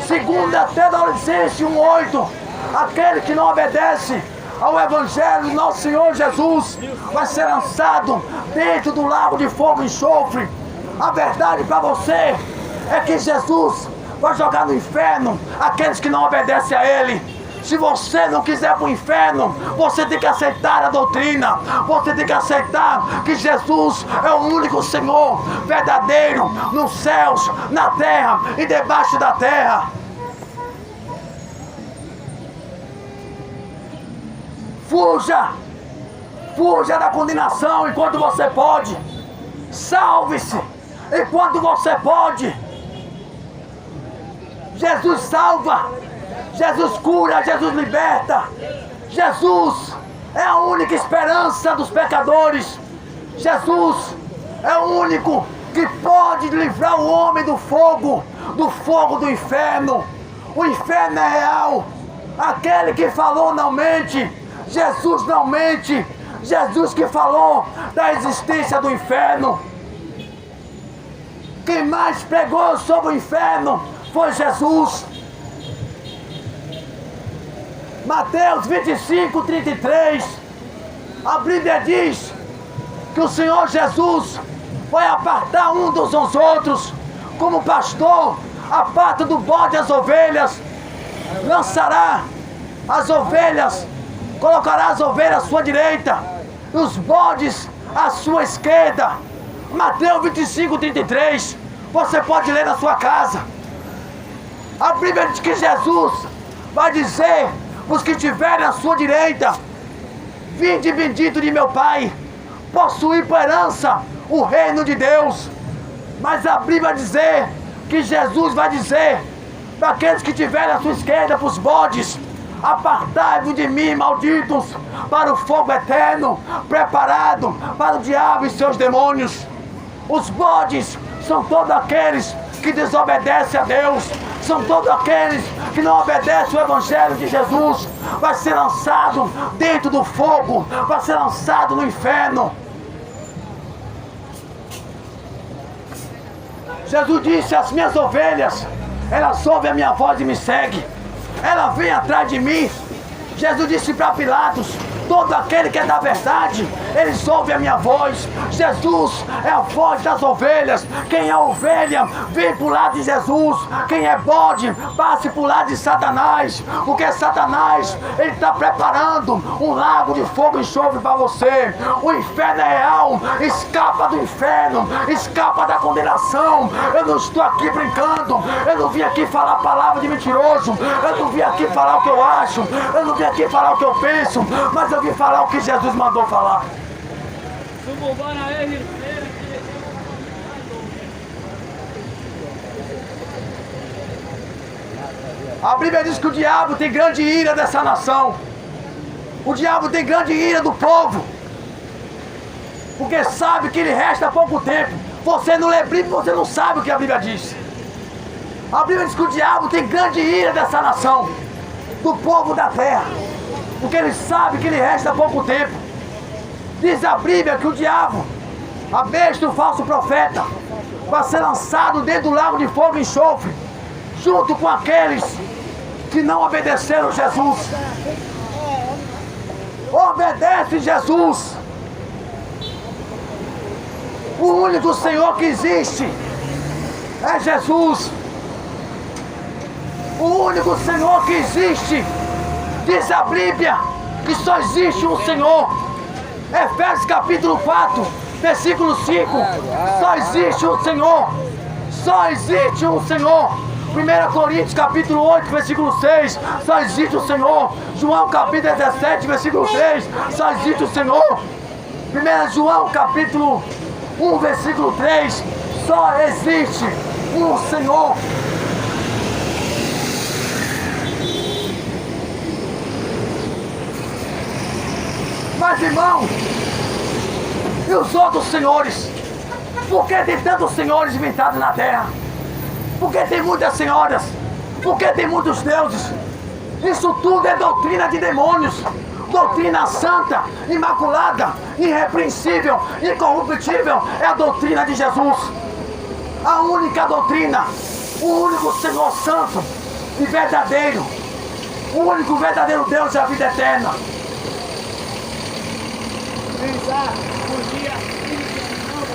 2 Tessalonicenses 1:8, aquele que não obedece ao Evangelho do nosso Senhor Jesus vai ser lançado dentro do lago de fogo e enxofre. A verdade para você é que Jesus vai jogar no inferno aqueles que não obedecem a Ele. Se você não quiser para o inferno, você tem que aceitar a doutrina. Você tem que aceitar que Jesus é o único Senhor verdadeiro nos céus, na terra e debaixo da terra. Fuja da condenação enquanto você pode. Salve-se enquanto você pode. Jesus salva, Jesus cura, Jesus liberta. Jesus é a única esperança dos pecadores. Jesus é o único que pode livrar o homem do fogo do inferno. O inferno é real. Aquele que falou não mente. Jesus não mente. Jesus que falou da existência do inferno. Quem mais pregou sobre o inferno foi Jesus. Mateus 25:33, a Bíblia diz que o Senhor Jesus vai apartar um dos outros, como o pastor aparta do bode as ovelhas, lançará as ovelhas, colocará as ovelhas à sua direita e os bodes à sua esquerda. Mateus 25:33, você pode ler na sua casa. A Bíblia diz que Jesus vai dizer os que estiverem à sua direita: vinde bendito de meu Pai, possuir por herança o reino de Deus. Mas a Bíblia vai dizer que Jesus vai dizer para aqueles que estiverem à sua esquerda, para os bodes: apartai-vos de mim, malditos, para o fogo eterno, preparado para o diabo e seus demônios. Os bodes são todos aqueles que desobedecem a Deus, são todos aqueles que não obedecem o Evangelho de Jesus. Vai ser lançado dentro do fogo, vai ser lançado no inferno. Jesus disse: as minhas ovelhas, elas ouvem a minha voz e me seguem. Ela vem atrás de mim. Jesus disse para Pilatos: todo aquele que é da verdade, eles ouvem a minha voz. Jesus é a voz das ovelhas. Quem é ovelha, vem para o lado de Jesus. Quem é bode, passe para o lado de Satanás. Porque Satanás, ele está preparando um lago de fogo e enxofre para você. O inferno é real. Escapa do inferno, escapa da condenação. Eu não estou aqui brincando. Eu não vim aqui falar palavra de mentiroso. Eu não vim aqui falar o que eu acho. Eu não vim aqui falar o que eu penso. Mas eu vim falar o que Jesus mandou falar. A Bíblia diz que o diabo tem grande ira dessa nação. O diabo tem grande ira do povo. Porque sabe que lhe resta pouco tempo. Você não lê Bíblia, você não sabe o que a Bíblia diz. A Bíblia diz que o diabo tem grande ira dessa nação, do povo da terra. Porque ele sabe que lhe resta pouco tempo. Diz a Bíblia que o diabo, a besta, o falso profeta, vai ser lançado dentro do lago de fogo e enxofre, junto com aqueles que não obedeceram Jesus. Obedece Jesus. O único Senhor que existe é Jesus. O único Senhor que existe, diz a Bíblia, que só existe um Senhor. Efésios capítulo 4, versículo 5. Só existe um Senhor. Só existe um Senhor. 1 Coríntios capítulo 8, versículo 6. Só existe o Senhor. João capítulo 17, versículo 3. Só existe o Senhor. 1 João capítulo 1, versículo 3. Só existe um Senhor. Mas irmão, e os outros senhores? Por que tem tantos senhores inventados na terra? Por que tem muitas senhoras? Por que tem muitos deuses? Isso tudo é doutrina de demônios. Doutrina santa, imaculada, irrepreensível, incorruptível é a doutrina de Jesus. A única doutrina, o único Senhor santo e verdadeiro, o único verdadeiro Deus é a vida eterna.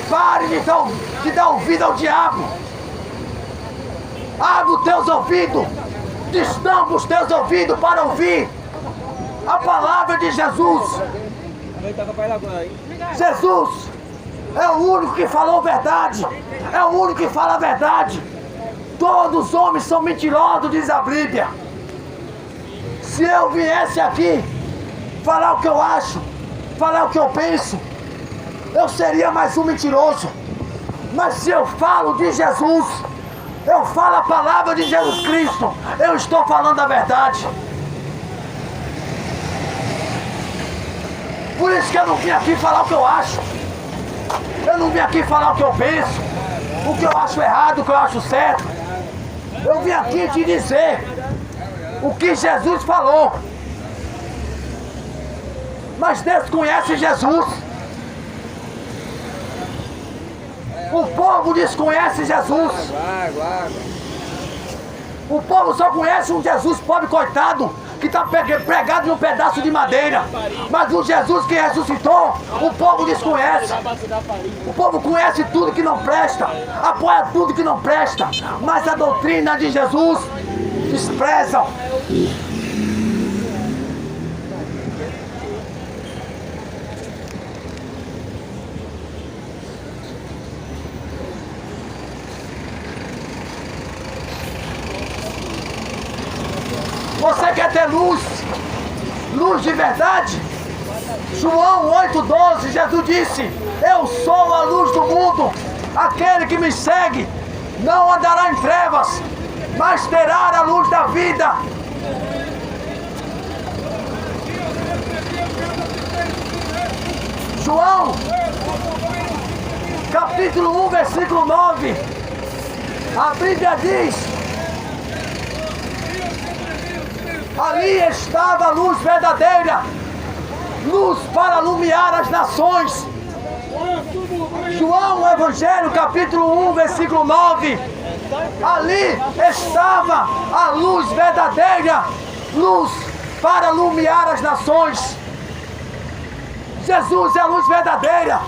Pare de dar ouvido ao diabo. Abre os teus ouvidos. Destampa os teus ouvidos para ouvir a palavra de Jesus. Jesus é o único que falou verdade. É o único que fala a verdade. Todos os homens são mentirosos, diz a Bíblia. Se eu viesse aqui falar o que eu acho, falar o que eu penso, eu seria mais um mentiroso. Mas se eu falo de Jesus, eu falo a palavra de Jesus Cristo, eu estou falando a verdade. Por isso que eu não vim aqui falar o que eu acho. Eu não vim aqui falar o que eu penso, o que eu acho errado, o que eu acho certo. Eu vim aqui te dizer o que Jesus falou. Mas desconhece Jesus. O povo desconhece Jesus. O povo só conhece um Jesus pobre, coitado, que está pregado num pedaço de madeira. Mas o Jesus que ressuscitou, o povo desconhece. O povo conhece tudo que não presta, apoia tudo que não presta, mas a doutrina de Jesus desprezam. Você quer ter luz? Luz de verdade? João 8,12, Jesus disse: eu sou a luz do mundo. Aquele que me segue não andará em trevas, mas terá a luz da vida. João capítulo 1, versículo 9. A Bíblia diz: ali estava a luz verdadeira, luz para iluminar as nações. João Evangelho capítulo 1, versículo 9. Ali estava a luz verdadeira, luz para iluminar as nações. Jesus é a luz verdadeira.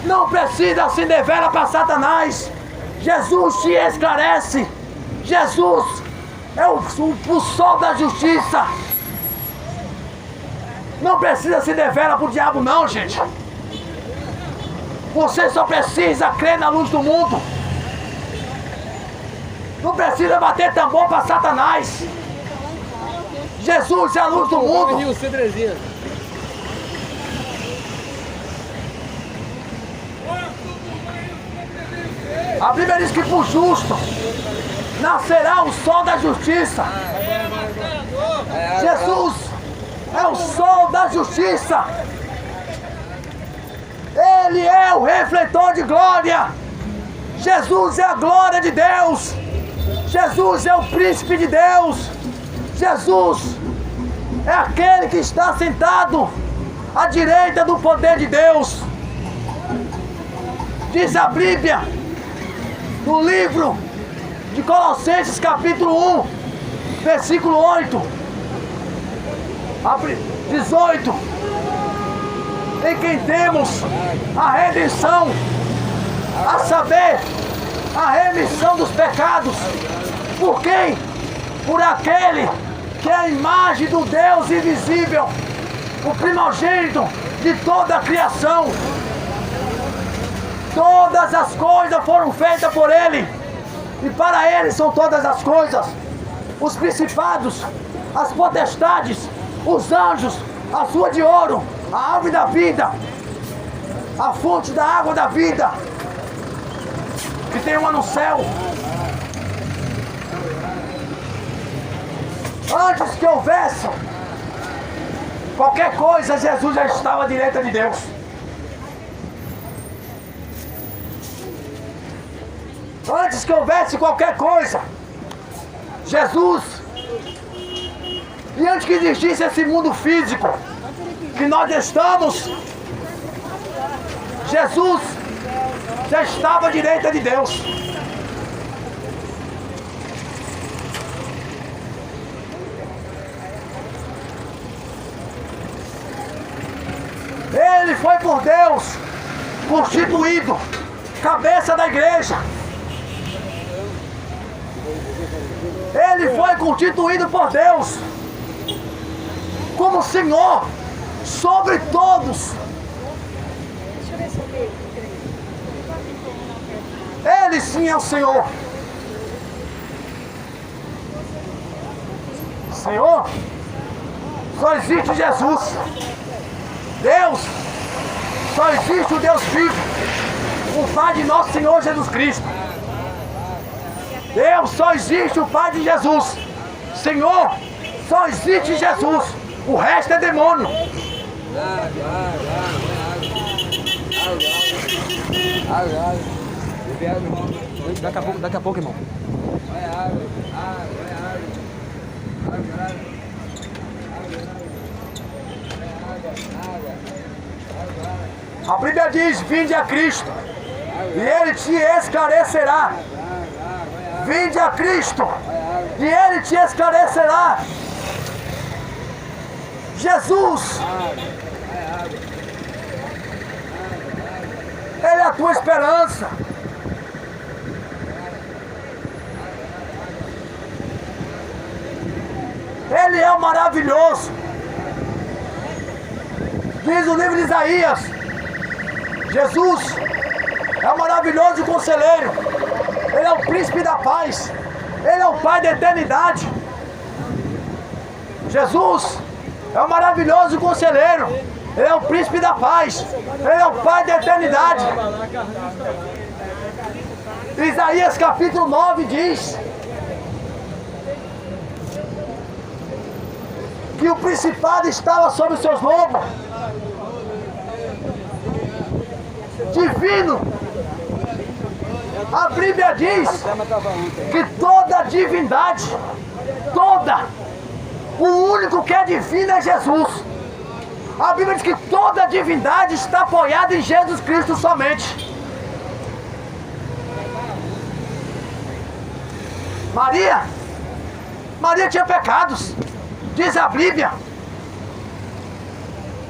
Não precisa acender vela para Satanás. Jesus te esclarece. Jesus é o sol da justiça. Não precisa acender vela para o diabo não, gente. Você só precisa crer na luz do mundo. Não precisa bater tambor para Satanás. Jesus é a luz do mundo. A Bíblia diz que por justo nascerá o sol da justiça. Jesus é o sol da justiça. Ele é o refletor de glória. Jesus é a glória de Deus. Jesus é o príncipe de Deus. Jesus é aquele que está sentado à direita do poder de Deus. Diz a Bíblia, no livro de Colossenses capítulo 1, versículo 8, 18, em quem temos a redenção, a saber, a remissão dos pecados. Por quem? Por aquele que é a imagem do Deus invisível, o primogênito de toda a criação. Todas as coisas foram feitas por Ele, e para Ele são todas as coisas. Os principados, as potestades, os anjos, a sua de ouro, a árvore da vida, a fonte da água da vida, que tem uma no céu. Antes que houvesse qualquer coisa, Jesus já estava à direita de Deus. Antes que houvesse qualquer coisa, Jesus, e antes que existisse esse mundo físico que nós estamos, Jesus já estava à direita de Deus. Ele foi por Deus constituído cabeça da igreja. Ele foi constituído por Deus como Senhor sobre todos. Ele sim é o Senhor. Senhor, só existe Jesus. Deus, só existe o Deus vivo, o Pai de nosso Senhor Jesus Cristo. Deus, só existe o Pai de Jesus. Senhor, só existe Jesus. O resto é demônio. Daqui a pouco, irmão. A Bíblia diz: vinde a Cristo e Ele te esclarecerá. Vinde a Cristo e Ele te esclarecerá. Jesus, Ele é a tua esperança. Ele é o maravilhoso. Diz o livro de Isaías: Jesus é o maravilhoso conselheiro. Ele é o príncipe da paz. Ele é o Pai da eternidade. Jesus é o maravilhoso conselheiro. Ele é o príncipe da paz. Ele é o Pai da eternidade. Isaías capítulo 9 diz que o principado estava sobre os seus lombos. Divino. A Bíblia diz que toda divindade, toda, o único que é divino é Jesus. A Bíblia diz que toda divindade está apoiada em Jesus Cristo somente. Maria tinha pecados, Diz a Bíblia.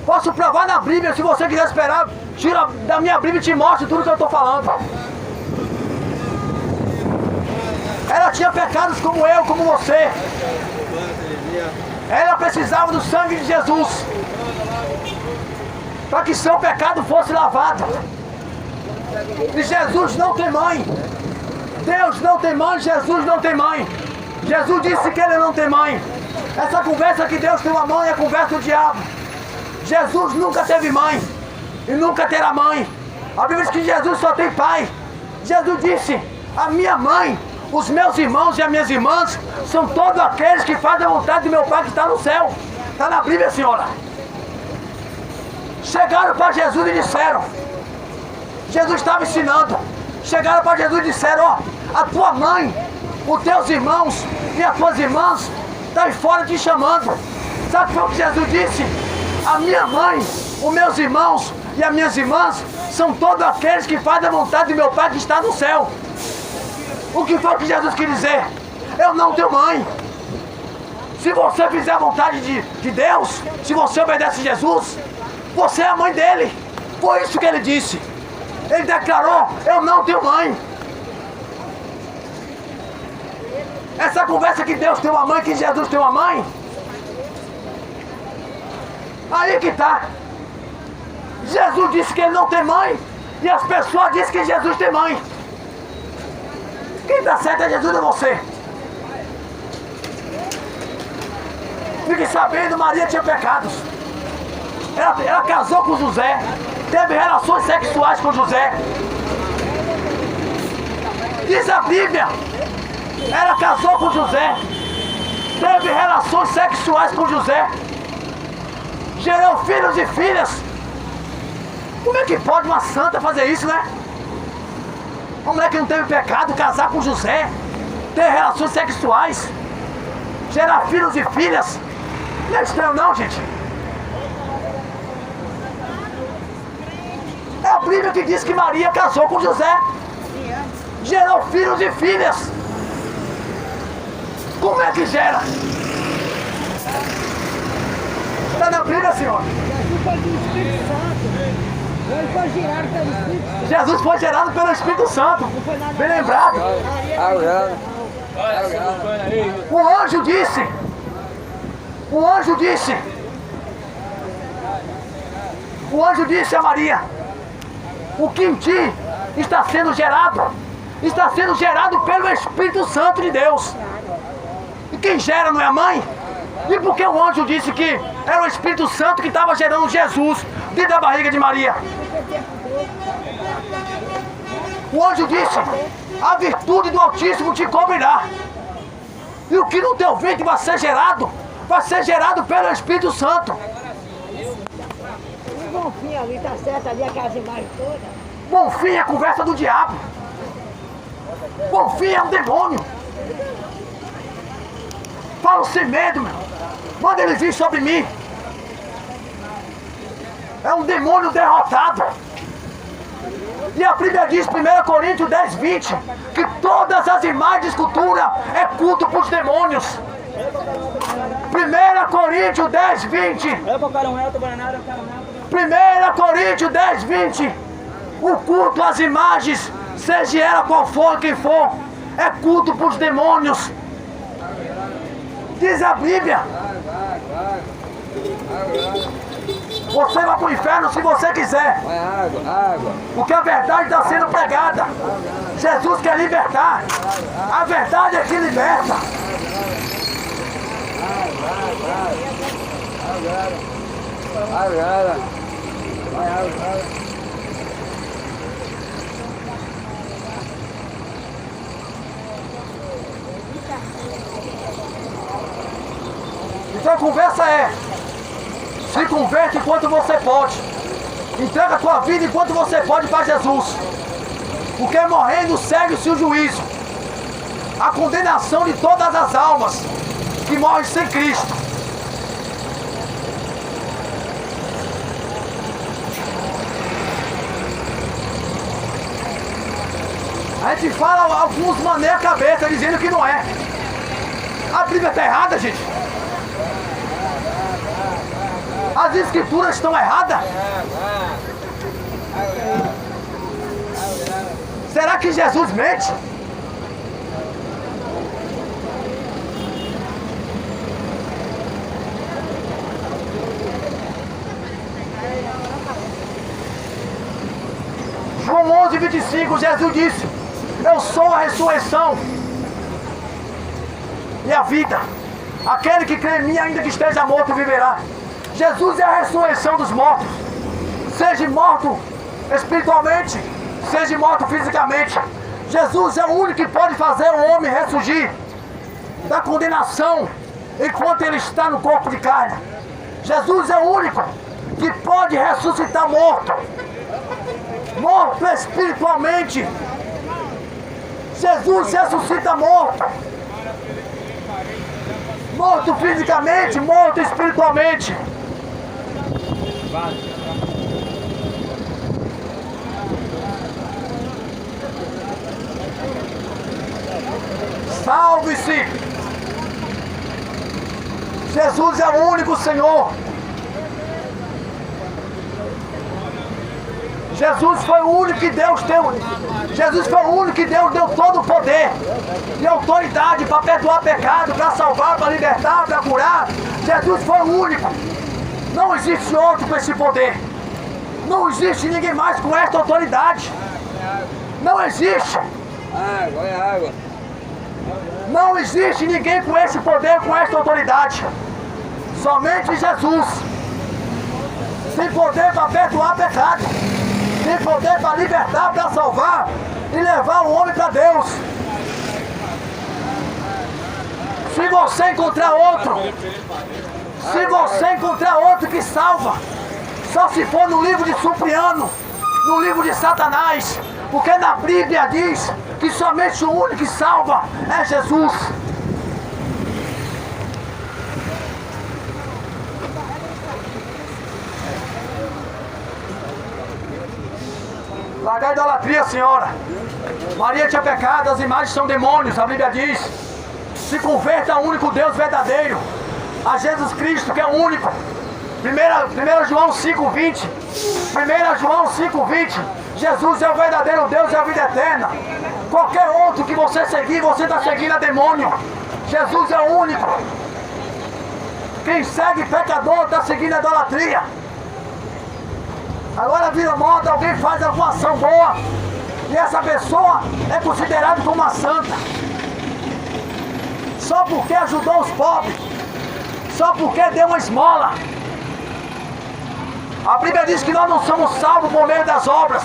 Posso provar na Bíblia, se você quiser esperar, tira da minha Bíblia e te mostra tudo que eu estou falando. Ela tinha pecados como eu, como você. Ela precisava do sangue de Jesus para que seu pecado fosse lavado. E Jesus não tem mãe. Deus não tem mãe, Jesus não tem mãe. Jesus disse que ele não tem mãe. Essa conversa que Deus tem uma mãe é conversa do diabo. Jesus nunca teve mãe e nunca terá mãe. A Bíblia diz que Jesus só tem pai. Jesus disse: a minha mãe, os meus irmãos e as minhas irmãs são todos aqueles que fazem a vontade de meu Pai que está no céu. Está na Bíblia, senhora. Chegaram para Jesus e disseram, Jesus estava ensinando, chegaram para Jesus e disseram: ó, a tua mãe, os teus irmãos e as tuas irmãs estão aí fora te chamando. Sabe o que Jesus disse? A minha mãe, os meus irmãos e as minhas irmãs são todos aqueles que fazem a vontade de meu Pai que está no céu. O que foi que Jesus quis dizer? Eu não tenho mãe. Se você fizer a vontade de Deus, se você obedece a Jesus, você é a mãe dele. Foi isso que ele disse. Ele declarou: eu não tenho mãe. Essa conversa que Deus tem uma mãe, que Jesus tem uma mãe, aí que está. Jesus disse que ele não tem mãe, e as pessoas dizem que Jesus tem mãe. Quem está certo é Jesus ou você? Fique sabendo, Maria tinha pecados. Ela casou com José, teve relações sexuais com José. Diz a Bíblia, ela casou com José, teve relações sexuais com José, gerou filhos e filhas. Como é que pode uma santa fazer isso, né? Uma mulher que não teve pecado, casar com José, ter relações sexuais, gerar filhos e filhas. Não é estranho não, gente. É a Bíblia que diz que Maria casou com José, gerou filhos e filhas. Como é que gera? Está na Bíblia, senhor. Jesus foi gerado pelo Espírito Santo. Bem lembrado. O anjo disse a Maria: o que em ti está sendo gerado pelo Espírito Santo de Deus. E quem gera não é a mãe? E por que o anjo disse que era o Espírito Santo que estava gerando Jesus dentro da barriga de Maria? O anjo disse: a virtude do Altíssimo te cobrirá. E o que no teu ventre vai ser gerado pelo Espírito Santo. O Bonfim ali, tá certo ali, aquelas imagens todas. Bonfim é a conversa do diabo. Bonfim é um demônio. Falo sem medo, meu. Manda ele vir sobre mim. É um demônio derrotado. E a Bíblia diz, 1 Coríntios 10, 20, que todas as imagens de escultura é culto para os demônios. 1 Coríntios 10, 20. 1 Coríntios 10, 20. O culto às imagens, seja ela qual for, quem for, é culto para os demônios. Diz a Bíblia. Você vai para o inferno se você quiser. Porque a verdade está sendo pregada. Jesus quer libertar. A verdade é que liberta. Então a conversa é: se converte enquanto você pode. Entrega a tua vida enquanto você pode para Jesus. Porque morrendo segue-se o juízo, a condenação de todas as almas que morrem sem Cristo. A gente fala alguns mané a cabeça dizendo que não é. A Bíblia está errada, gente. As escrituras estão erradas? Será que Jesus mente? João 11:25, Jesus disse: eu sou a ressurreição e a vida. Aquele que crê em mim, ainda que esteja morto, viverá. Jesus é a ressurreição dos mortos. Seja morto espiritualmente, seja morto fisicamente. Jesus é o único que pode fazer o homem ressurgir da condenação enquanto ele está no corpo de carne. Jesus é o único que pode ressuscitar morto espiritualmente. Jesus ressuscita morto fisicamente, morto espiritualmente. Salve-se! Jesus é o único Senhor. Jesus foi o único que Deus deu. Jesus foi o único que Deus deu todo o poder e autoridade para perdoar pecado, para salvar, para libertar, para curar. Jesus foi o único. Não existe outro com esse poder. Não existe ninguém mais com esta autoridade. Não existe. Água, é água. Não existe ninguém com esse poder, com esta autoridade. Somente Jesus. Tem poder para perdoar pecado. Tem poder para libertar, para salvar e levar o homem para Deus. Se você encontrar outro que salva, só se for no livro de Cipriano, no livro de Satanás, porque na Bíblia diz que somente o único que salva é Jesus. Largar a idolatria, senhora. Maria tinha pecado, as imagens são demônios, a Bíblia diz. Se converta ao único Deus verdadeiro, a Jesus Cristo, que é o único. 1 João 5:20. 1 João 5:20. Jesus é o verdadeiro Deus e a vida eterna. Qualquer outro que você seguir, você está seguindo a demônio. Jesus é o único. Quem segue pecador está seguindo a idolatria. Agora vira moda, alguém faz alguma ação boa e essa pessoa é considerada como uma santa. Só porque ajudou os pobres. Só porque deu uma esmola. A Bíblia diz que nós não somos salvos por meio das obras.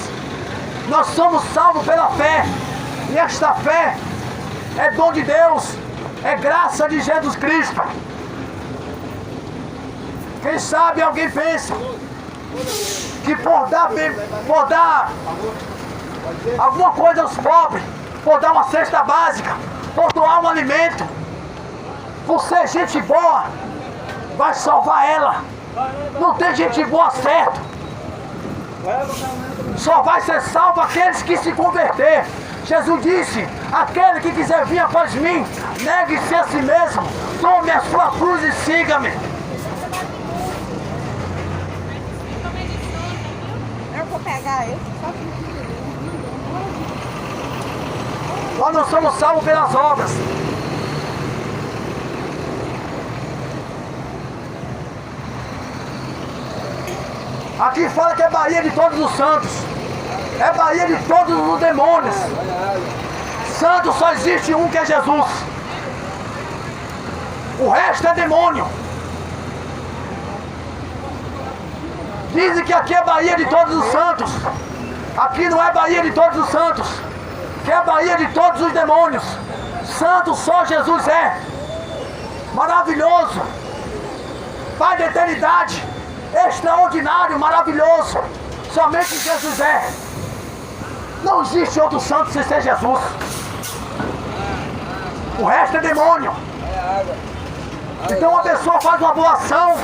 Nós somos salvos pela fé. E esta fé é dom de Deus. É graça de Jesus Cristo. Quem sabe alguém pensa que por dar alguma coisa aos pobres, por dar uma cesta básica, por doar um alimento, por ser gente boa, vai salvar ela. Não tem gente boa certo. Só vai ser salvo aqueles que se converter. Jesus disse: aquele que quiser vir após mim, negue-se a si mesmo, tome a sua cruz e siga-me. Eu vou pegar ele. Nós não somos salvos pelas obras. Aqui fala que é Bahia de todos os santos. É Bahia de todos os demônios. Santo só existe um, que é Jesus. O resto é demônio. Dizem que aqui é Bahia de todos os santos. Aqui não é Bahia de todos os santos, que é Bahia de todos os demônios. Santo só Jesus é. Maravilhoso. Pai da eternidade. Extraordinário, maravilhoso. Somente Jesus é. Não existe outro santo sem ser Jesus. O resto é demônio. Então a pessoa faz uma boa ação,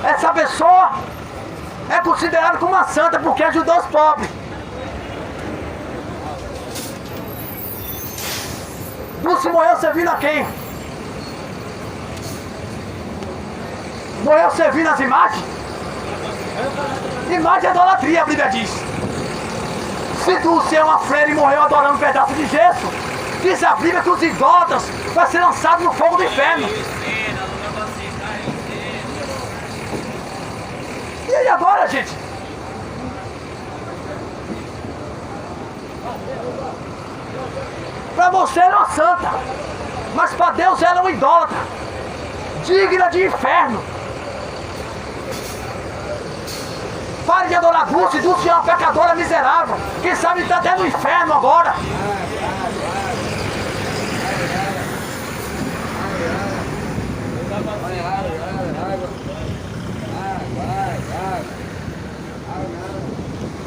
essa pessoa é considerada como uma santa porque ajudou os pobres. Dulce morreu servindo a quem? Morreu servindo as imagens? Imagem é idolatria, a Bíblia diz. Se você é uma freira e morreu adorando um pedaço de gesso, diz a Bíblia que os idólatras vão ser lançados no fogo do inferno. E aí agora, gente? Para você ela é uma santa, mas para Deus ela é uma idólatra, digna de inferno. Pare de adorar Dulce. Dulce é uma pecadora miserável. Quem sabe está até no inferno agora.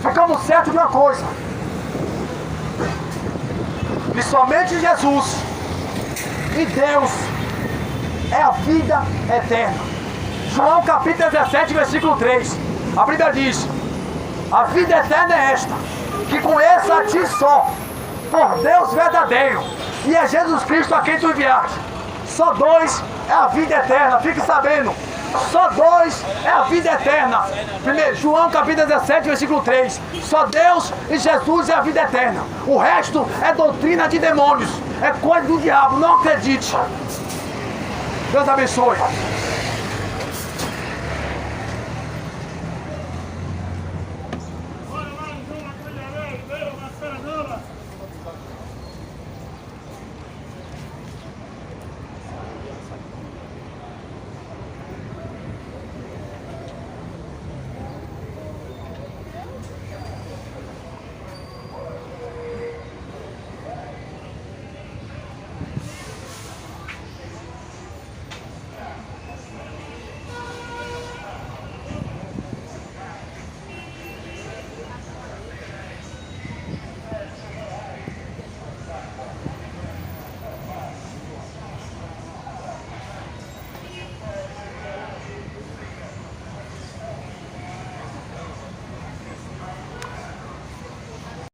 Ficamos certos de uma coisa: que somente Jesus e Deus é a vida eterna. João capítulo 17, versículo 3. A Bíblia diz: a vida eterna é esta, que conheça a ti só, por Deus verdadeiro, e é Jesus Cristo a quem tu enviaste. Só dois é a vida eterna, fique sabendo. Só dois é a vida eterna. João capítulo 17, versículo 3. Só Deus e Jesus é a vida eterna. O resto é doutrina de demônios, é coisa do diabo, não acredite. Deus abençoe.